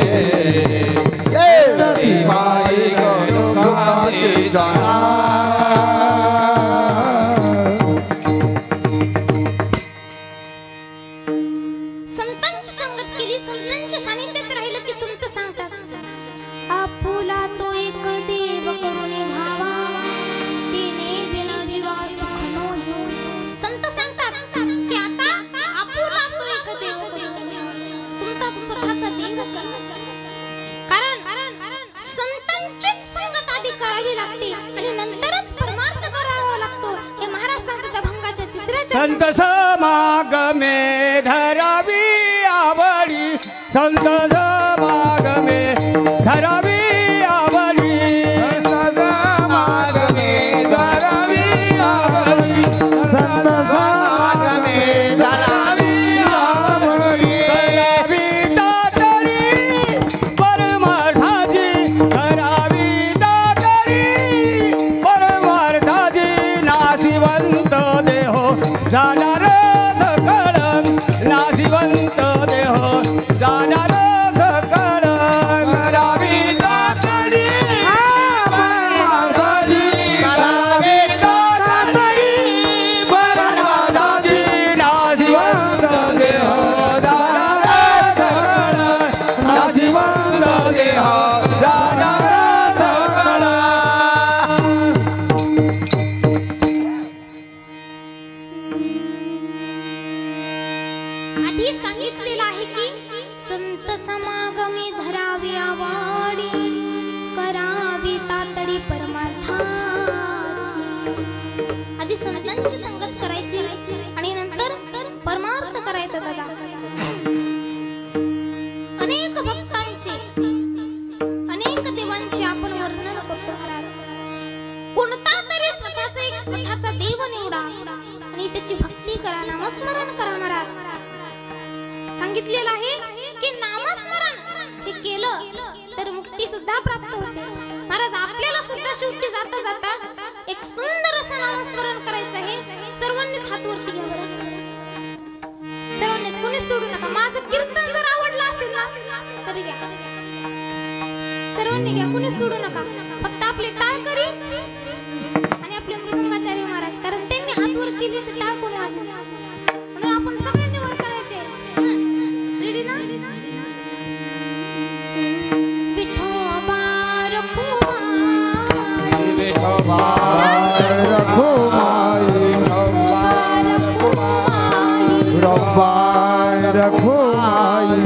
ये रती माई को दुखाते जना. संतांची संगत केली, संतांच्या सानिध्यात राहिलं की संत सांगतात आपुला तो एक देव करुणी घ्यावा, तिने विना जीवा सुख नोहे. संत सांगतात की आता आपुला तो एक देव करुणी घ्यावा, तुमचा स्वतःचा देव करा. कारण संतांचीच संगत आधी करावी लागते आणि नंतरच परमार्थ करावा लागतो. हे महाराज सांगतात अभंगाच्या तिसऱ्या संत समागमे धरावी आवडी, संत समागमे धरावी आवडी, संत समागमे धरावी आवडी, संत समागमे धरावी आवडी, करावी तातडी परमार्थाची, करावी तातडी परमार्थाची, नाशिवंत देहो जाणार सकळ, नाशिवंत देहो जाणार नामस्मरण करा महाराज. सांगितलेलं आहे की नामस्मरण हे केलं तर मुक्ती सुद्धा प्राप्त होते. महाराज आपल्याला सुद्धा शेवटी जाता जाता एक सुंदर असं नामस्मरण करायचं आहे. सर्वांनीच हात वरती घ्या बरं. सर्वांनीच कोणीच सोडू नका. माझं कीर्तन जर आवडलं असेल ना तरी घ्या. सर्वांनी घ्या, कोणीच सोडू नका. फक्त आपले टाळकरी आणि आपले मृदंगाचार्य महाराज, कारण त्यांनी हात वर केले तर टाळ कोण वाजवणार. म्हणून आपण सगळ्यांनी वर करायचे. रेडी ना? विठोबा रखुमाई, विठोबा रखुमाई, रब्बा रखुमाई,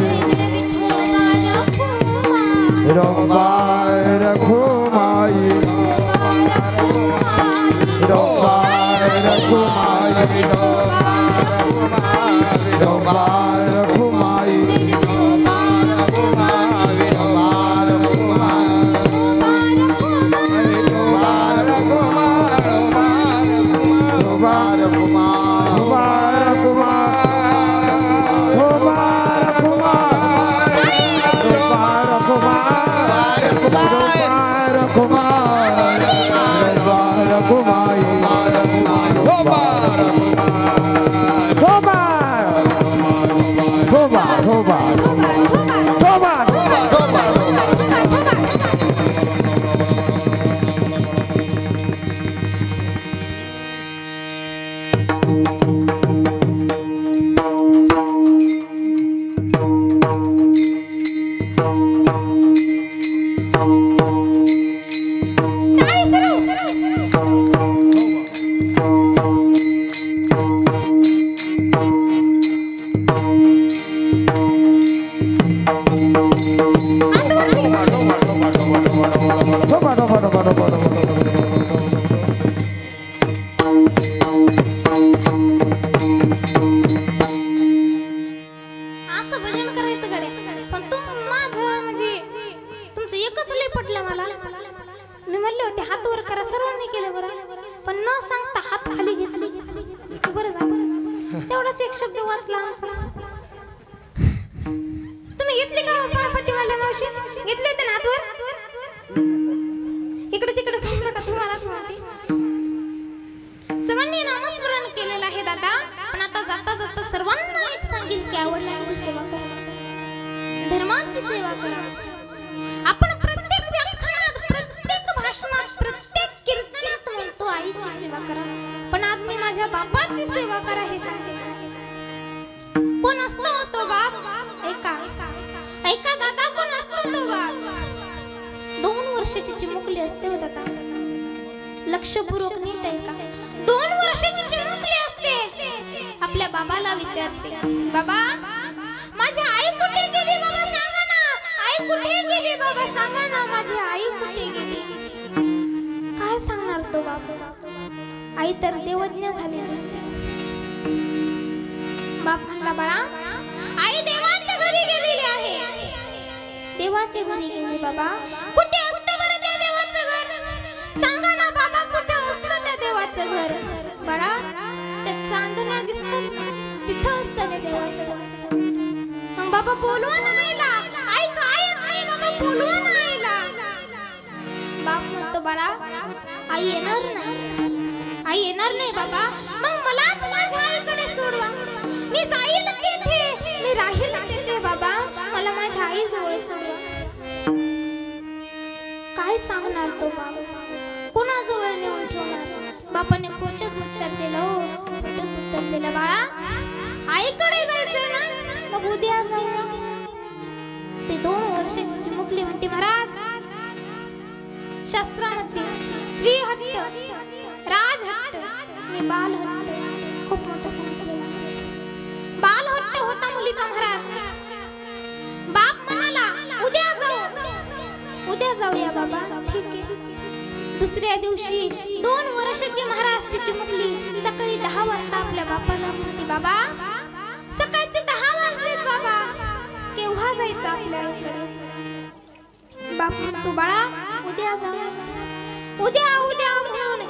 रब्बा रखुमाई, रब्बा रखुमाई, रब्बा रखुमाई, लक्षपूर्वक नीट ऐका. 2 वर्षाची चिमुकली असते. आपल्या बाबाला विचारते, बाबा माझी आई कुठे गेली बाबा सांगा ना. आई कुठे गेली बाबा सांगा ना. माझी आई कुठे गेली. काय सांगणार तो बाबा. आई तर देवज्ञ झालेली. बाप म्हणला, बाळा आई देवाच्या घरी गेलेली आहे. देवाच्या घरी गेली बाबा. कुठे असतं बरं त्या देवाचं घर सांगा ना बाबा. कुठे असतं त्या देवाचं घर. बाळा त्या चांदण्या दिसतात तिथं असतं त्या देवाचं घर. मग बाबा बोलवा ना आईला. आई काय आहे बाबा बोलवा ना आईला. बाप म्हणतो, बाळा आई येणार नाही. आई येणार नाही बाबा. मग मलाच माझ्या आईकडे सोडवा. मी जाईल तिथे, मी राहील तिथे बाबा. मला माझ्या आई जवळ सोडवा. काय सांगणार तो बाबा. कोणाजवळ नेऊन ठेवणार. बापाने खोटंच उत्तर दिलं. हो खोटंच उत्तर दिलं. बाळा आईकडे जायचं ना मग उद्या जाऊ. ते 2 वर्षाची चिमुकली म्हणते, महाराज शास्त्रामध्ये स्त्री हट्ट, राज हट्ट आणि बाल हट्ट खूप मोठं सांगितलेलं आहे. बाल हट्ट होता मुलीचा महाराज. बाप म्हणाला उद्या जाऊ. उद्या जाऊया बाबा. ठीक आहे. दुसऱ्या दिवशी 2 वर्षाची महाराज तिची मुकली सकाळी 10 वाजता आपल्या बापाला म्हणते, बाबा सकाळचे 10 वाजलेत बाबा. केव्हा जायचं आपल्या आईकडे. बाप म्हणतो, बाळा उद्या जाऊ. उद्या उद्या म्हणून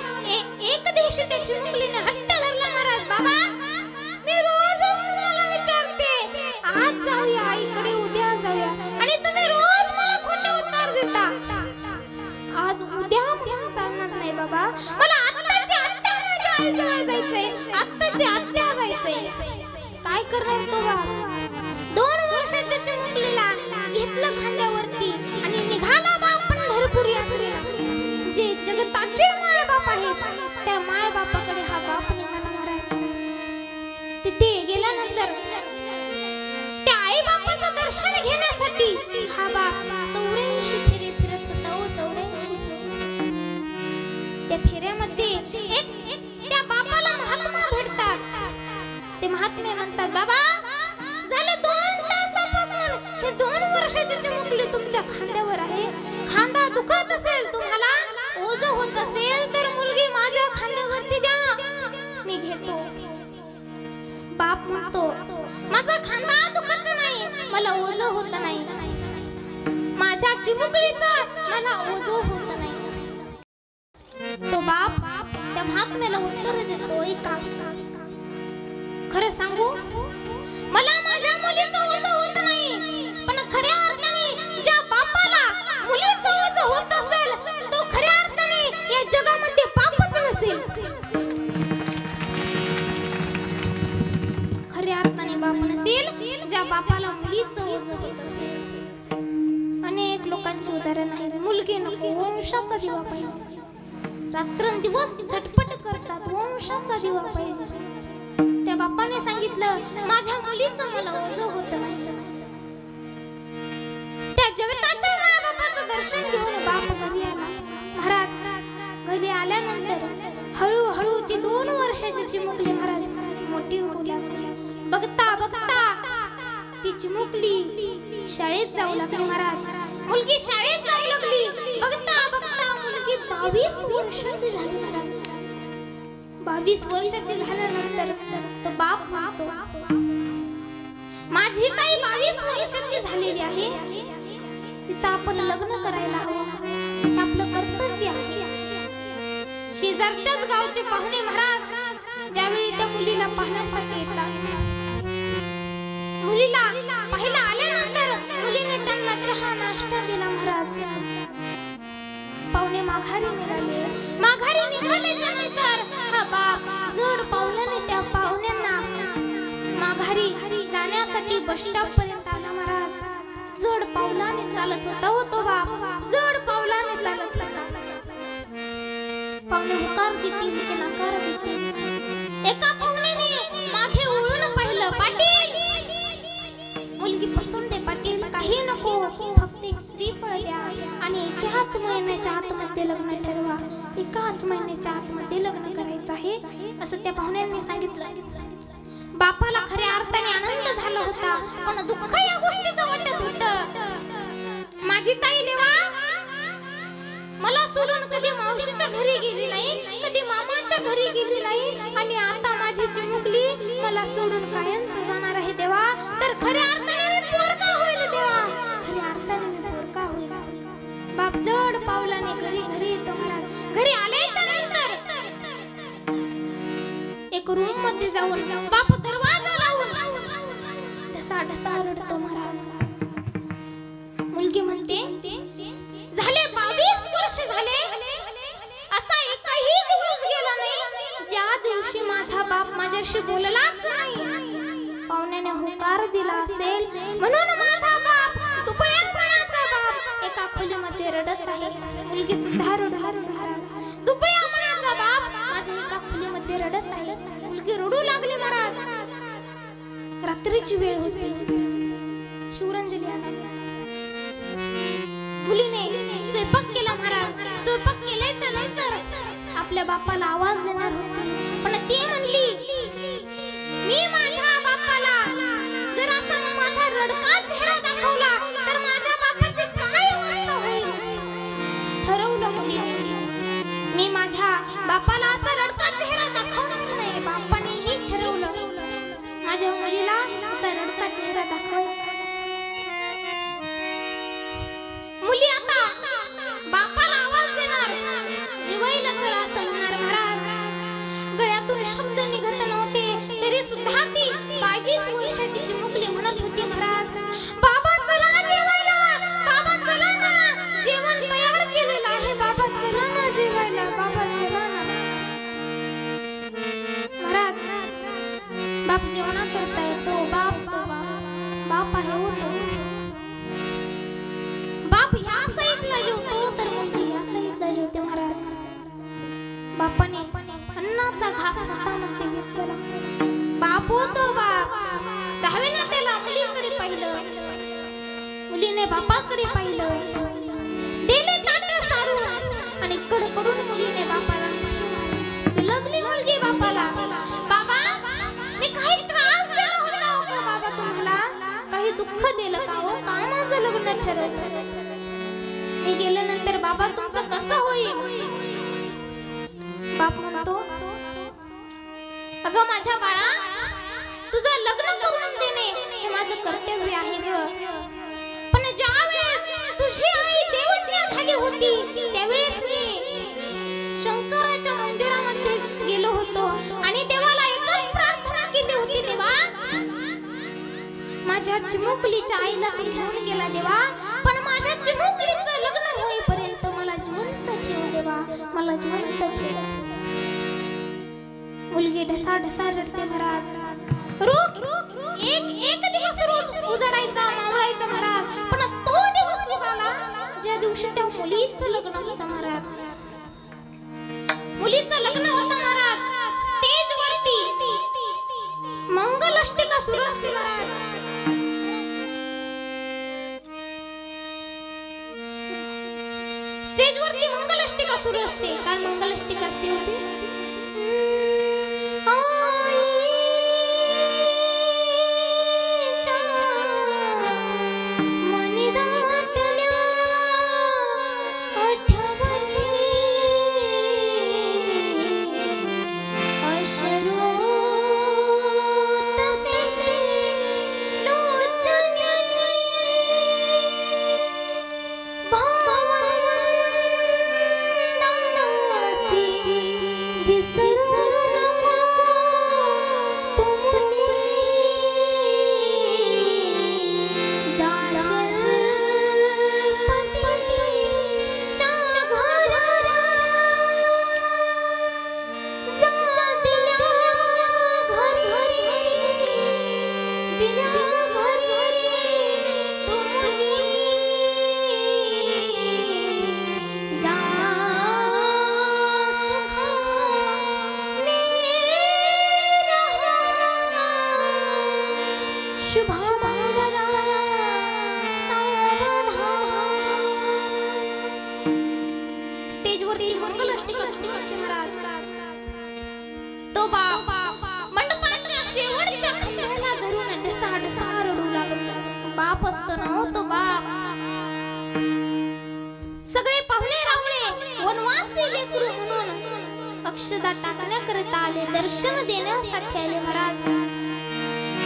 एक दिवशी त्याची मुकलीने हट्ट धरला महाराज. बाबा मी करणार तो बाप? 2 वर्षाच्या चिमुकलीला घेतलं खांद्यावरती आणि निघाला बाप पंढरपूर यात्रेला. जे जगताचे माय बाप आहेत त्या माय बापाकडे हा बाप निघाला महाराज. तिथे गेल्यानंतर त्या आई बापाचं दर्शन घेण्यासाठी हा बाप 84 फेरे फिरत होता. 84 त्या फेऱ्यामध्ये एक त्या बापाला महात्मा भेटतात. ते महात्मे म्हणतात, बाबा झाले 2 तासापासून हे 2 वर्षाची चिमुकली तुमच्या खांद्यावर आहे. खांदा दुखत असेल, तुम्हाला ओझं होत असेल तर मुलगी माझ्या खांद्यावरती द्या, मी घेतो. बाप म्हणतो, माझा खांदा दुखत नाही, मला ओझं होत नाही, माझ्या चिमुकलीचं मला ओझं होत नाही. तो बाप त्या महात्म्याला उत्तर देतो, ऐका खरं सांगू, मला माझ्या मुलीचं ओझं होत नाही, पण खऱ्या अर्थाने ज्या बापाला मुलीचं ओझं होत असेल तो खऱ्या अर्थाने या जगामध्ये पापच नसेल. खऱ्या अर्थाने बाप नसेल ज्या बापाला मुलीचं ओझं होत असेल. अनेक लोकांची उदाहरण आहेत. मुलगी नको, वंशाचा दिवा पाहिजे. रात्रंदिवस झटपट करतात, वंशाचा दिवा पाहिजे. त्या बापाने सांगितलं, माझ्या मुलीचं मला ओझं होत नाही. त्या जगताच्या मायबापाचं दर्शन घेऊन बाप घरी आला. महाराज घरी आल्यानंतर हळूहळू ती 2 वर्षाची चिमुकली महाराज मोठी होऊ लागली. बघता बघता ती चिमुकली शाळेत जाऊ लागली. महाराज मुलगी शाळेत जाऊ लागली. बघता बघता मुलगी 22 वर्षाची झाली. महाराज 22 वर्षाची झाल्यानंतर तो बाप म्हणतो, माझी ताई 22 वर्षाची झालेली आहे, तिचं आपण लग्न करायला हवं, हे आपलं कर्तव्य आहे. शेजारच्याच गावचे पाहुणे महाराज ज्यावेळी त्या मुलीला पाहण्यासाठी येतात, मुलीला पाहायला आल्यानंतर मुलीने त्यांना चहा नाश्ता दिला. महाराज पाहुणे माघारी निघाले. माघारी निघाल्याच्या नंतर हा बाप जड पावलाने त्या पाहुण्यांना माघारी जाण्यासाठी बस स्टॉप पर्यंत आला. महाराज जड पावलाने चालत होता. हो तो बाप जड पावलाने चालत होता. पाहुणे होकार देतील की नकार देतील. एका पाहुण्याने मागे वळून पाहिलं, पाटील मुलगी पसंत आहे पाटील, काही नको, फक्त एक श्रीफळ द्या आणि एकाच महिन्याच्या आतमध्ये लग्न ठरवा, एकाच महिन्याच्या आतमध्ये लग्न करायचं आहे असं त्या पाहुण्यांनी सांगितलं. बापाला खऱ्या अर्थाने आनंद झाला होता, पण दुःख या गोष्टीचं वाटत होतं. माझी ताई देवा मला सोडून कधी मावशीच्या घरी गेली नाही, कधी मामाच्या घरी गेली नाही, आणि आता माझी चिमुकली मला सोडून कायमच जाणार आहे देवा. तर खऱ्या अर्थाने मी पोरका होईल देवा, खऱ्या अर्थाने मी पोरका होईल. बाप जड पावलाने घरी घरी येतो. महाराज घरी आल्याच्या नंतर एक रूम मध्ये जाऊन बाप दरवाजा लावून ढसा ढसा रडतो. महाराज मुलगी म्हणते, झाले 22 वर्ष झाले, असा एकही दिवस गेला नाही ज्या दिवशी माझा बाप माझ्याशी बोललाच नाही. पाहुण्याने होकार दिला असेल म्हणून माझा बाप दुबळ्यापणाचा बाप एका खोलीमध्ये रडत आहे. मुलगी सुद्धा रडू लागली. दुबळ्यापणाचा बाप माझ्या एका खोलीमध्ये रडत आहे. मुलगी रडू लागली. महाराज रात्रीची वेळ होती. शिवरंजनी आला. मुलीने स्वयंपाक केला. महाराज स्वयंपाक केल्याच्या नंतर आपल्या बापाला आवाज देणार होती, पण ती म्हणली, मी माझ्या बापाला जर असा माझा रडका चेहरा दाखवला तर माझ्या बापाची काय अवस्था होईल. ठरवलं मुलीने, मी माझ्या बापाला असा रडका चेहरा दाखवणार नाही. बापानेही ठरवलं माझ्या मुलीला असा रडका चेहरा दाखवायचा. मुली आता बापाला आवाज देणार, जीवायला चला असं म्हणणार. महाराज गळ्यातून शब्द निघत नव्हते तरी सुद्धा ती बापाने अन्नाचा घास हातामध्ये घेतला. बाप होतो बाप, दहावीने त्याला मुलीकडे पाहिलं, मुलीने बापाकडे पाहिलं, दिले ताट सारून आणि कडकडून मुलीने बापाला लगली मुलगी बापाला. बाबा मी काही त्रास दिला होता हो का बाबा तुम्हाला, काही दुःख दिलं का हो, का माझं लग्न ठरवलं, मी गेल्यानंतर बाबा तुमचं कसं होईल. बाप म्हणतो अगं माझ्या बाळा, तुझं लग्न करून देणे हे माझं कर्तव्य आहे ग, पण ज्या वेळेस तुझी आई देवज्ञ झाली होती त्यावेळेस मी शंकराच्या मंदिरामध्ये गेलो होतो आणि देवाला एकच प्रार्थना केली होती, देवा माझ्या चिमुकलीच्या आईला तू घेऊन गेला देवा, पण माझ्या चिमुकलीचं लग्न होईपर्यंत मला जिवंत ठेव देवा, मला जिवंत ठेव. मुलगी ढसा ढसा रडते महाराज. एक दिवस रोज उजाडायचा मावळायचा महाराज, पण तो दिवस उगाला ज्या दिवशी त्या मुलीचं लग्न होतं महाराज. मुलीचं लग्न होतं महाराज. स्टेज वरती मंगलाष्टिका सुरू असते महाराज. स्टेज वरती मंगलाष्टिका सुरू असते. काय मंगलाष्टिका असते होती, अक्षदा टाकण्याकरता आले, दर्शन देण्यासाठी आले महाराज.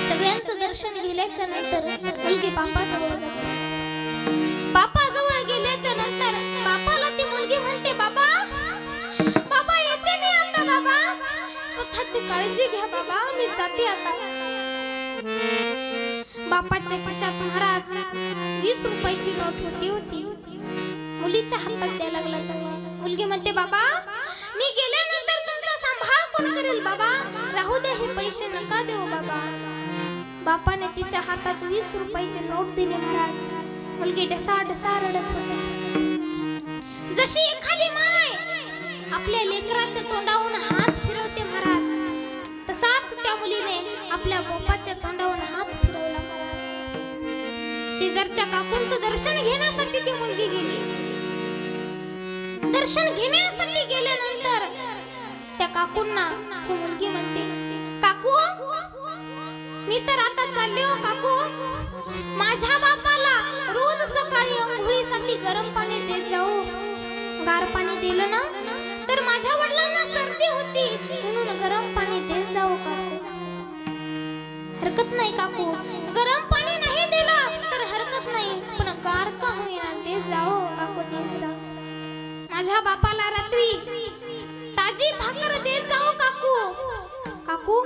सगळ्यांचं दर्शन घेतल्याच्या नंतर मुलगी बापाजवळ जाते. बापाजवळ गेल्याच्या नंतर बापाला ती मुलगी म्हणते, बाबा बाबा येते मी आता, बाबा स्वतःची काळजी घ्या बाबा, मी जाते आता. बापाच्या खिशात महाराज 20 रुपयाची नोट होती. मुलीच्या हातात द्यायला लागला. मुलगी म्हणते, बाबा मी गेल्यानंतर तुमचा सांभाळ कोण करेल बाबा, राहू दे हे पैसे नका देऊ बाबा. बापाने तिच्या हातात 20 रुपयाची नोट दिली महाराज. मुलगी ढसा ढसा रडत होती. जशी एखादी माय आपल्या लेकराच्या तोंडावरून हात फिरवते महाराज, तसाच त्या मुलीने आपल्या बापाच्या तोंडावरून हात फिरवला महाराज. शेजारच्या काकूंचं दर्शन घेण्यासाठी ती मुलगी गेली. दर्शन घेण्यासाठी गेल्यानंतर त्या काकूंना ही मुलगी म्हणते, काकू मी तर आता चालले हो काकू, माझ्या बापाला रोज सकाळी अंघोळीसाठी गरम पाणी देत जाऊ. गार पाणी दिलं ना तर माझ्या वडिलांना सर्दी होती, म्हणून गरम पाणी देत जाऊ काकू. हरकत नाही काकू, गरम पाणी नाही दिलं तर हरकत नाही, पण गार का होईना देत जाऊ काकू, देत जाऊ. माझ्या बापाला रात्री ताजी भाकर देत जाऊ काकू. काकू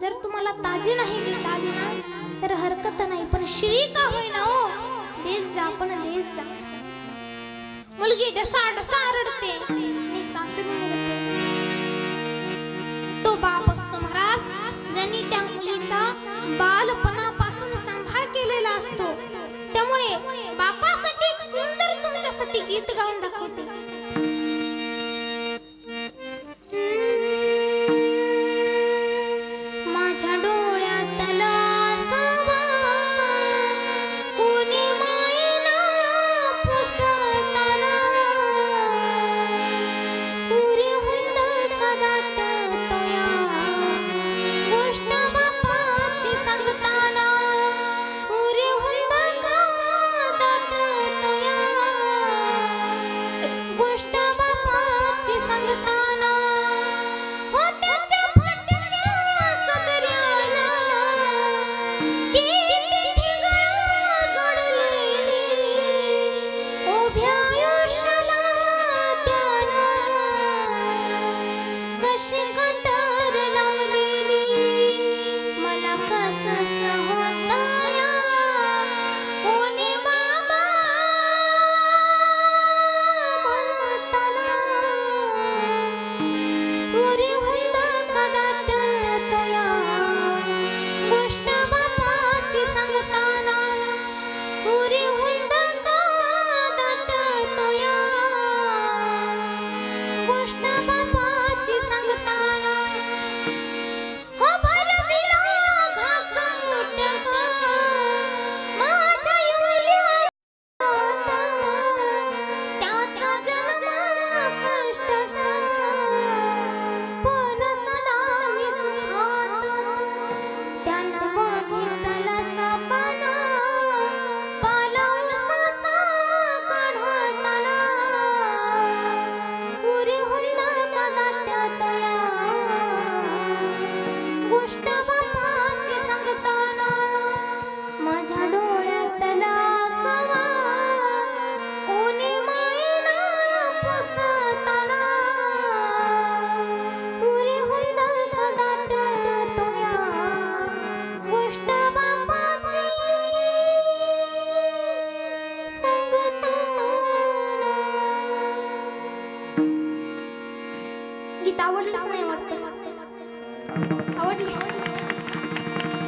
जर तुम्हाला ताजी नाही देता आली ना तर हरकत नाही, पण शिळी का होईना हो देत जा, पण देत जा. मुलगी ढसा ढसा रडते आणि सासरी निघते. तो बाप असतो महाराज ज्यांनी त्या मुलीचा बालपणापासून सांभाळ केलेला असतो. त्यामुळे बापासाठी एक सुंदर तुमच्यासाठी गीत गाऊन दाखवते. उभ्या आयुष्याला त्यानं कशी कटर लावलेली मला कसं सहताया कोणी बाबा म्हणताना उरी हुंद कदाट तया गोष्ट बापाची सांगताना उरी हुंद कदाट तया गोष्ट बापाची सांगताना हो भरविला घास मोठ्यात माझ्या युल्या त्याचा जन्म कष्टाचा पण सदा मी सुखात त्यानं बघितला सपना पालवसाचा काढताना उरी हुंदा कदाट्यात या गोष्ट बापाची सांगताना माझ्या डोळ्यातला सवा कोणी मायना पुसताना उरी हुंदा कदाट्यात या गोष्ट बापाची सांगताना. गीत आवडलंच नाही वाटतं आवडली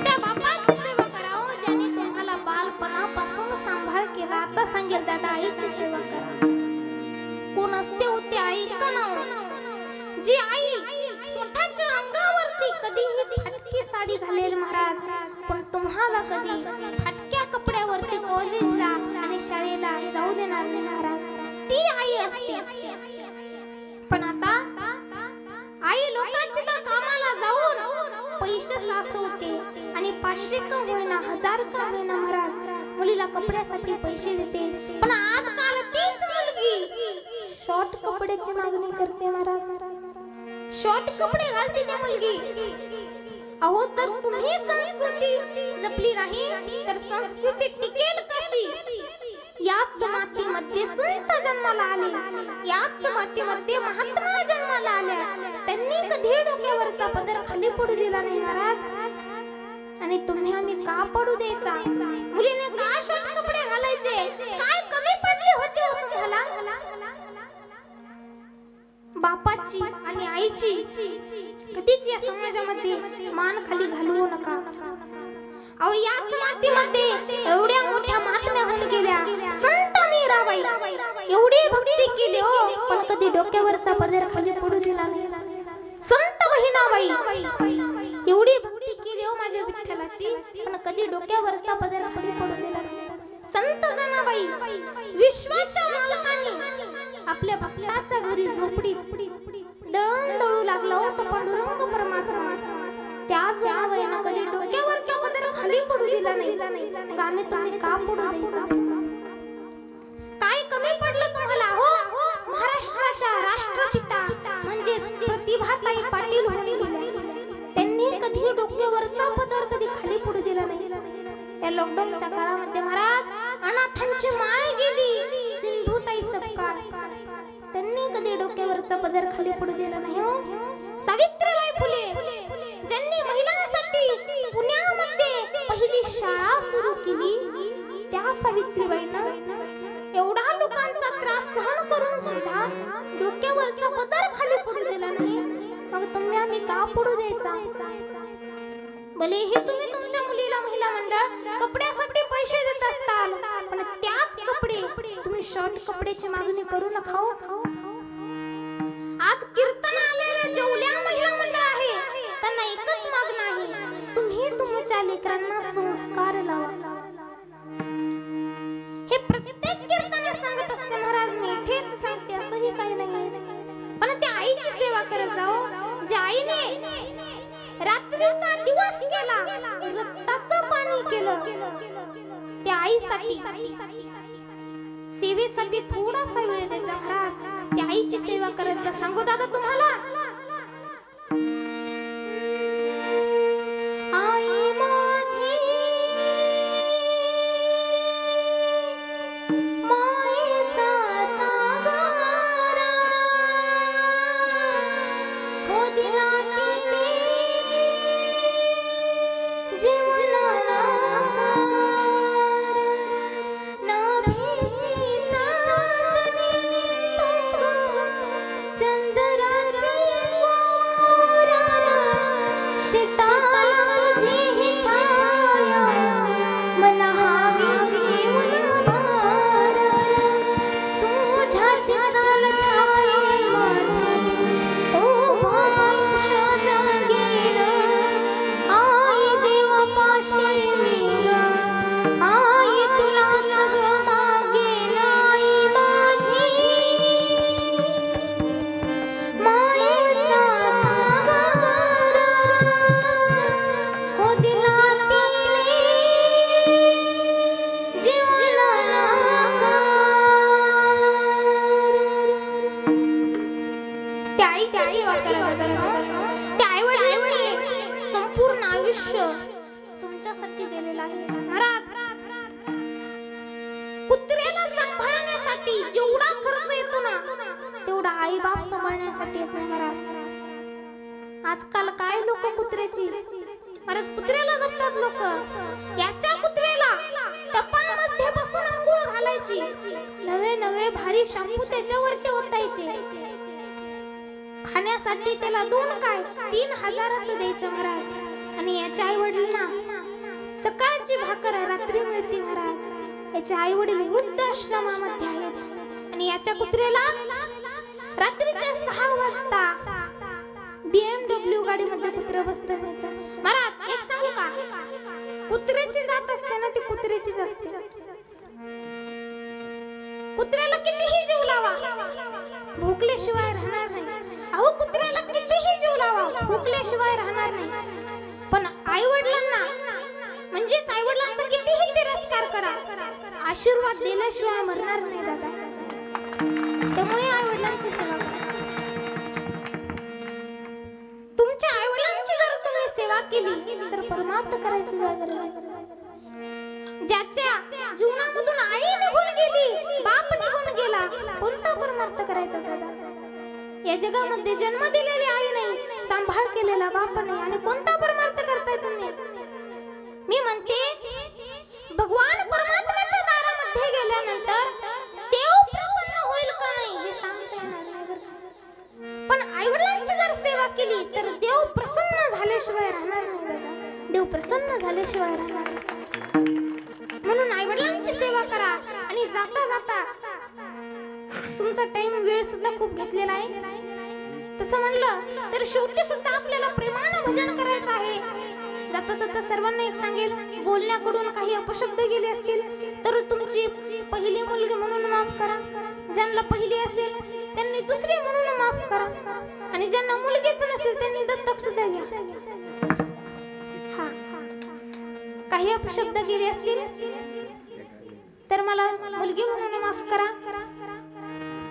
त्या बापाची सेवा करावं ज्याने तुम्हाला बालपणापासून सांभाळ केला आता सांगेल दादा आईची सेवा करा कोण असते होते आई का ना जी आई स्वतःच्या अंगावरती कधीही फाटकी साडी घालेल महाराज पण तुम्हाला कधी फाटक्या कपड्यावरती कॉलेजला आणि शाळेला जाऊ देणार नाही महाराज ती आई असते पण आता आई लोकांची तर कामाला जाऊन पैसे साचवते आणि 500 का होईना 1000 का होईना महाराज मुलीला कपड्यासाठी पैसे देते पण आजकाल तीच मुलगी शॉर्ट कपड्याची मागणी करते महाराज शॉर्ट कपडे घालते ती मुलगी अहो तर तुम्ही संस्कृती जपली नाही तर संस्कृती टिकेल कशी याच मातीमध्ये संत जन्माला आले याच मातीमध्ये महात्मा जन्माला आल्या त्यांनी कधी डोक्यावरचा पदर खाली पडू दिला नाही महाराज आणि तुम्ही आम्ही का पडू द्यायचा मुलीने का शॉर्ट कपडे घालायचे काय कमी पडले होते हो तुम्हाला बापाची आणि आईची कधीच या समाजामध्ये मान खाली घालवू नका अहो याच मातीमध्ये एवढ्या मोठ्या महात्म्या होऊन गेल्या संत मीराबाई एवढी भक्ती केली हो पण कधी डोक्यावरचा पदर खाली पडू दिला नाही संत बहिणाबाई एवढी भक्ती केली हो माझ्या विठ्ठलाची पण कधी डोक्यावरचा पदर खाली पडू दिला नाही संत जनाबाई विश्वाच्या मालकांनी आपल्या भक्ताच्या घरी झोपडीत दळण दळू लागला होता पांडुरंग परमात्मा त्या जनाबाईनं कधी डोक्यावरचा पदर खाली पडू दिला नाही मग आम्ही तुम्ही का पडू द्यायचा काय कमी पडलं तुम्हाला हो महाराष्ट्राच्या राष्ट्रपिता म्हणजे प्रतिभाताई पाटील होऊन गेल्या त्यांनी कधी डोक्यावरचा पदर कधी खाली पडू दिला नाही या लॉकडाऊनच्या काळामध्ये महाराज अनाथांची माय गेली सिंधुताई सपकाळ त्यांनी कधी डोक्यावरचा पदर खाली पडू दिला नाही हो सावित्रीबाई फुले ज्यांनी महिलांसाठी पुण्यामध्ये पहिली शाळा सुरू केली त्या सावित्रीबाईंना एवढा लोकांचा त्रास सहन करून सुद्धा डोक्यावरचा पदर खाली पडू दिला नाही मग तुम्ही आम्ही का पडू द्यायचा भले हे तुम्ही तुमच्या मुलीला महिला मंडळ कपड्यासाठी पैसे देत असताल पण त्याच कपडे तुम्ही शॉर्ट कपड्याची मागणी करू नका आज कीर्तन आलेल्या जेवल्या महिला मंडळ आहे त्यांना एकच मागणं आहे तुम्ही तुमच्या लेकरांना संस्कार लावा हे प्रत्येक कीर्तन सांगत असते महाराज मी इथेच सांगते असंही काही नाही पण त्या आईची सेवा करत जाओ ज्या आईने रात्रीचा दिवस केला रक्ताचं पाणी केलं त्या आईसाठी सेवेसाठी थोडासा वेळ द्यायचा महाराज त्या आईची सेवा करत जा सांगू दादा तुम्हाला आई माझी मायेचा शीतल छायेमध्ये उभा अंश जागेन आई देवापाशी मी ग आई तुलाच ग मागेन आई माझी मायेचा सागर हो दिला तिने जीवनाला त्या आईची सेवा करा. त्या आईवडिलांनी संपूर्ण आयुष्य तुमच्यासाठी दिलेलं आहे. महाराज कुत्र्याला सांभाळण्यासाठी जेवढा खर्च येतो ना तेवढा आई बाप सांभाळण्यासाठी येत नाही महाराज. आजकाल काय लोक कुत्र्याची महाराज कुत्र्याला जपतात लोक. याच्या कुत्र्याला टपामध्ये बसून अंघोळ घालायची, नवे नवे भारी शॅम्पू त्याच्यावरती ओतायचे, खाण्यासाठी त्याला 2 काय 3,000चं द्यायचं महाराज. आणि याच्या आई वडिलांना सकाळची भाकर रात्री मिळते महाराज. याचे आई वडील वृद्धाश्रमामध्ये आहेत आणि याच्या कुत्र्याला रात्रीच्या 6 वाजता BMW गाडीमध्ये कुत्रा बसतं मिळतं. महाराज एक सांगू का, कुत्र्याची जात असते ना ती कुत्र्याचीच असते. कुत्र्याला कितीही जीव लावा भुकल्याशिवाय राहणार नाही. अहो कुत्र्याला कितीही जीव लावा भुकल्याशिवाय राहणार नाही. पण आई वडिलांना म्हणजेच आई वडिलांचा कितीही तिरस्कार करा, आशीर्वाद दिल्याशिवाय मरणार नाही दादा. त्यामुळे आई वडिलांची सेवा करा. तुमच्या आई वडिलांची जर तुम्ही सेवा केली तर परमार्थ करायची गरज नाही. ज्याच्या जीवनामधून आई निघून गेली, बाप निघून गेला, कोणता परमार्थ करायचा दादा? या जगामध्ये जन्म दिलेली आई नाही, सांभाळ केलेला बाप नाही, आणि कोणता परमार्थ करताय तुम्ही? मी म्हणते भगवान परमात्म्याच्या दारामध्ये गेल्यानंतर देव प्रसन्न होईल का नाही हे सांगता येणार नाही. पण आईवडिलांची जर सेवा केली तर देव प्रसन्न झाल्याशिवाय राहणार नाही दादा. देव प्रसन्न झाल्याशिवाय राहणार नाही. म्हणून आईवडिलांची सेवा करा. आणि जाता जाता तुमचा टाइम वेळ सुद्धा खूप घेतलेला आहे. तसं म्हणलं तर शेवटी सुद्धा आपल्याला प्रेमानं भजन करायचं आहे. जाता जाता सर्वांना एक सांगेल, बोलण्याकडून काही अपशब्द गेले असतील तर तुमची पहिली मुलगी म्हणून माफ करा. ज्यांना पहिली असेल त्यांनी दुसरी म्हणून माफ करा. आणि ज्यांना मुलगीच नसेल त्यांनी दत्तक सुद्धा घ्या. हा काही अपशब्द गेले असतील तर मला मुलगी म्हणून माफ करा.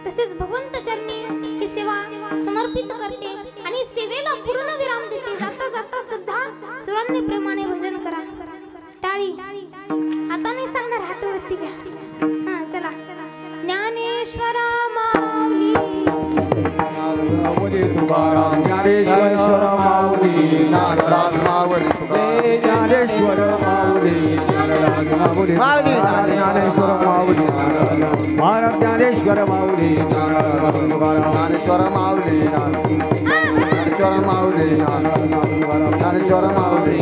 तसेच भगवंत चरणी ही सेवा समर्पित करते आणि सेवेला पूर्ण विराम देते. जाता जाता सुद्धा सर्वांनी प्रेमाने भजन करा. टाळी आता नाही सांगणार, हात वरती घ्या. हा चला. ज्ञानेश्वरा माऊली तुकाराम ज्ञानेश्वर माऊली नारदास माऊली ज्ञानेश्वर माऊली माऊली ज्ञानेश्वर माऊली महाराज ज्ञानेश्वर माऊली ज्ञानेश्वर माऊली ज्ञानेश्वर माऊली ज्ञानेश्वर माऊली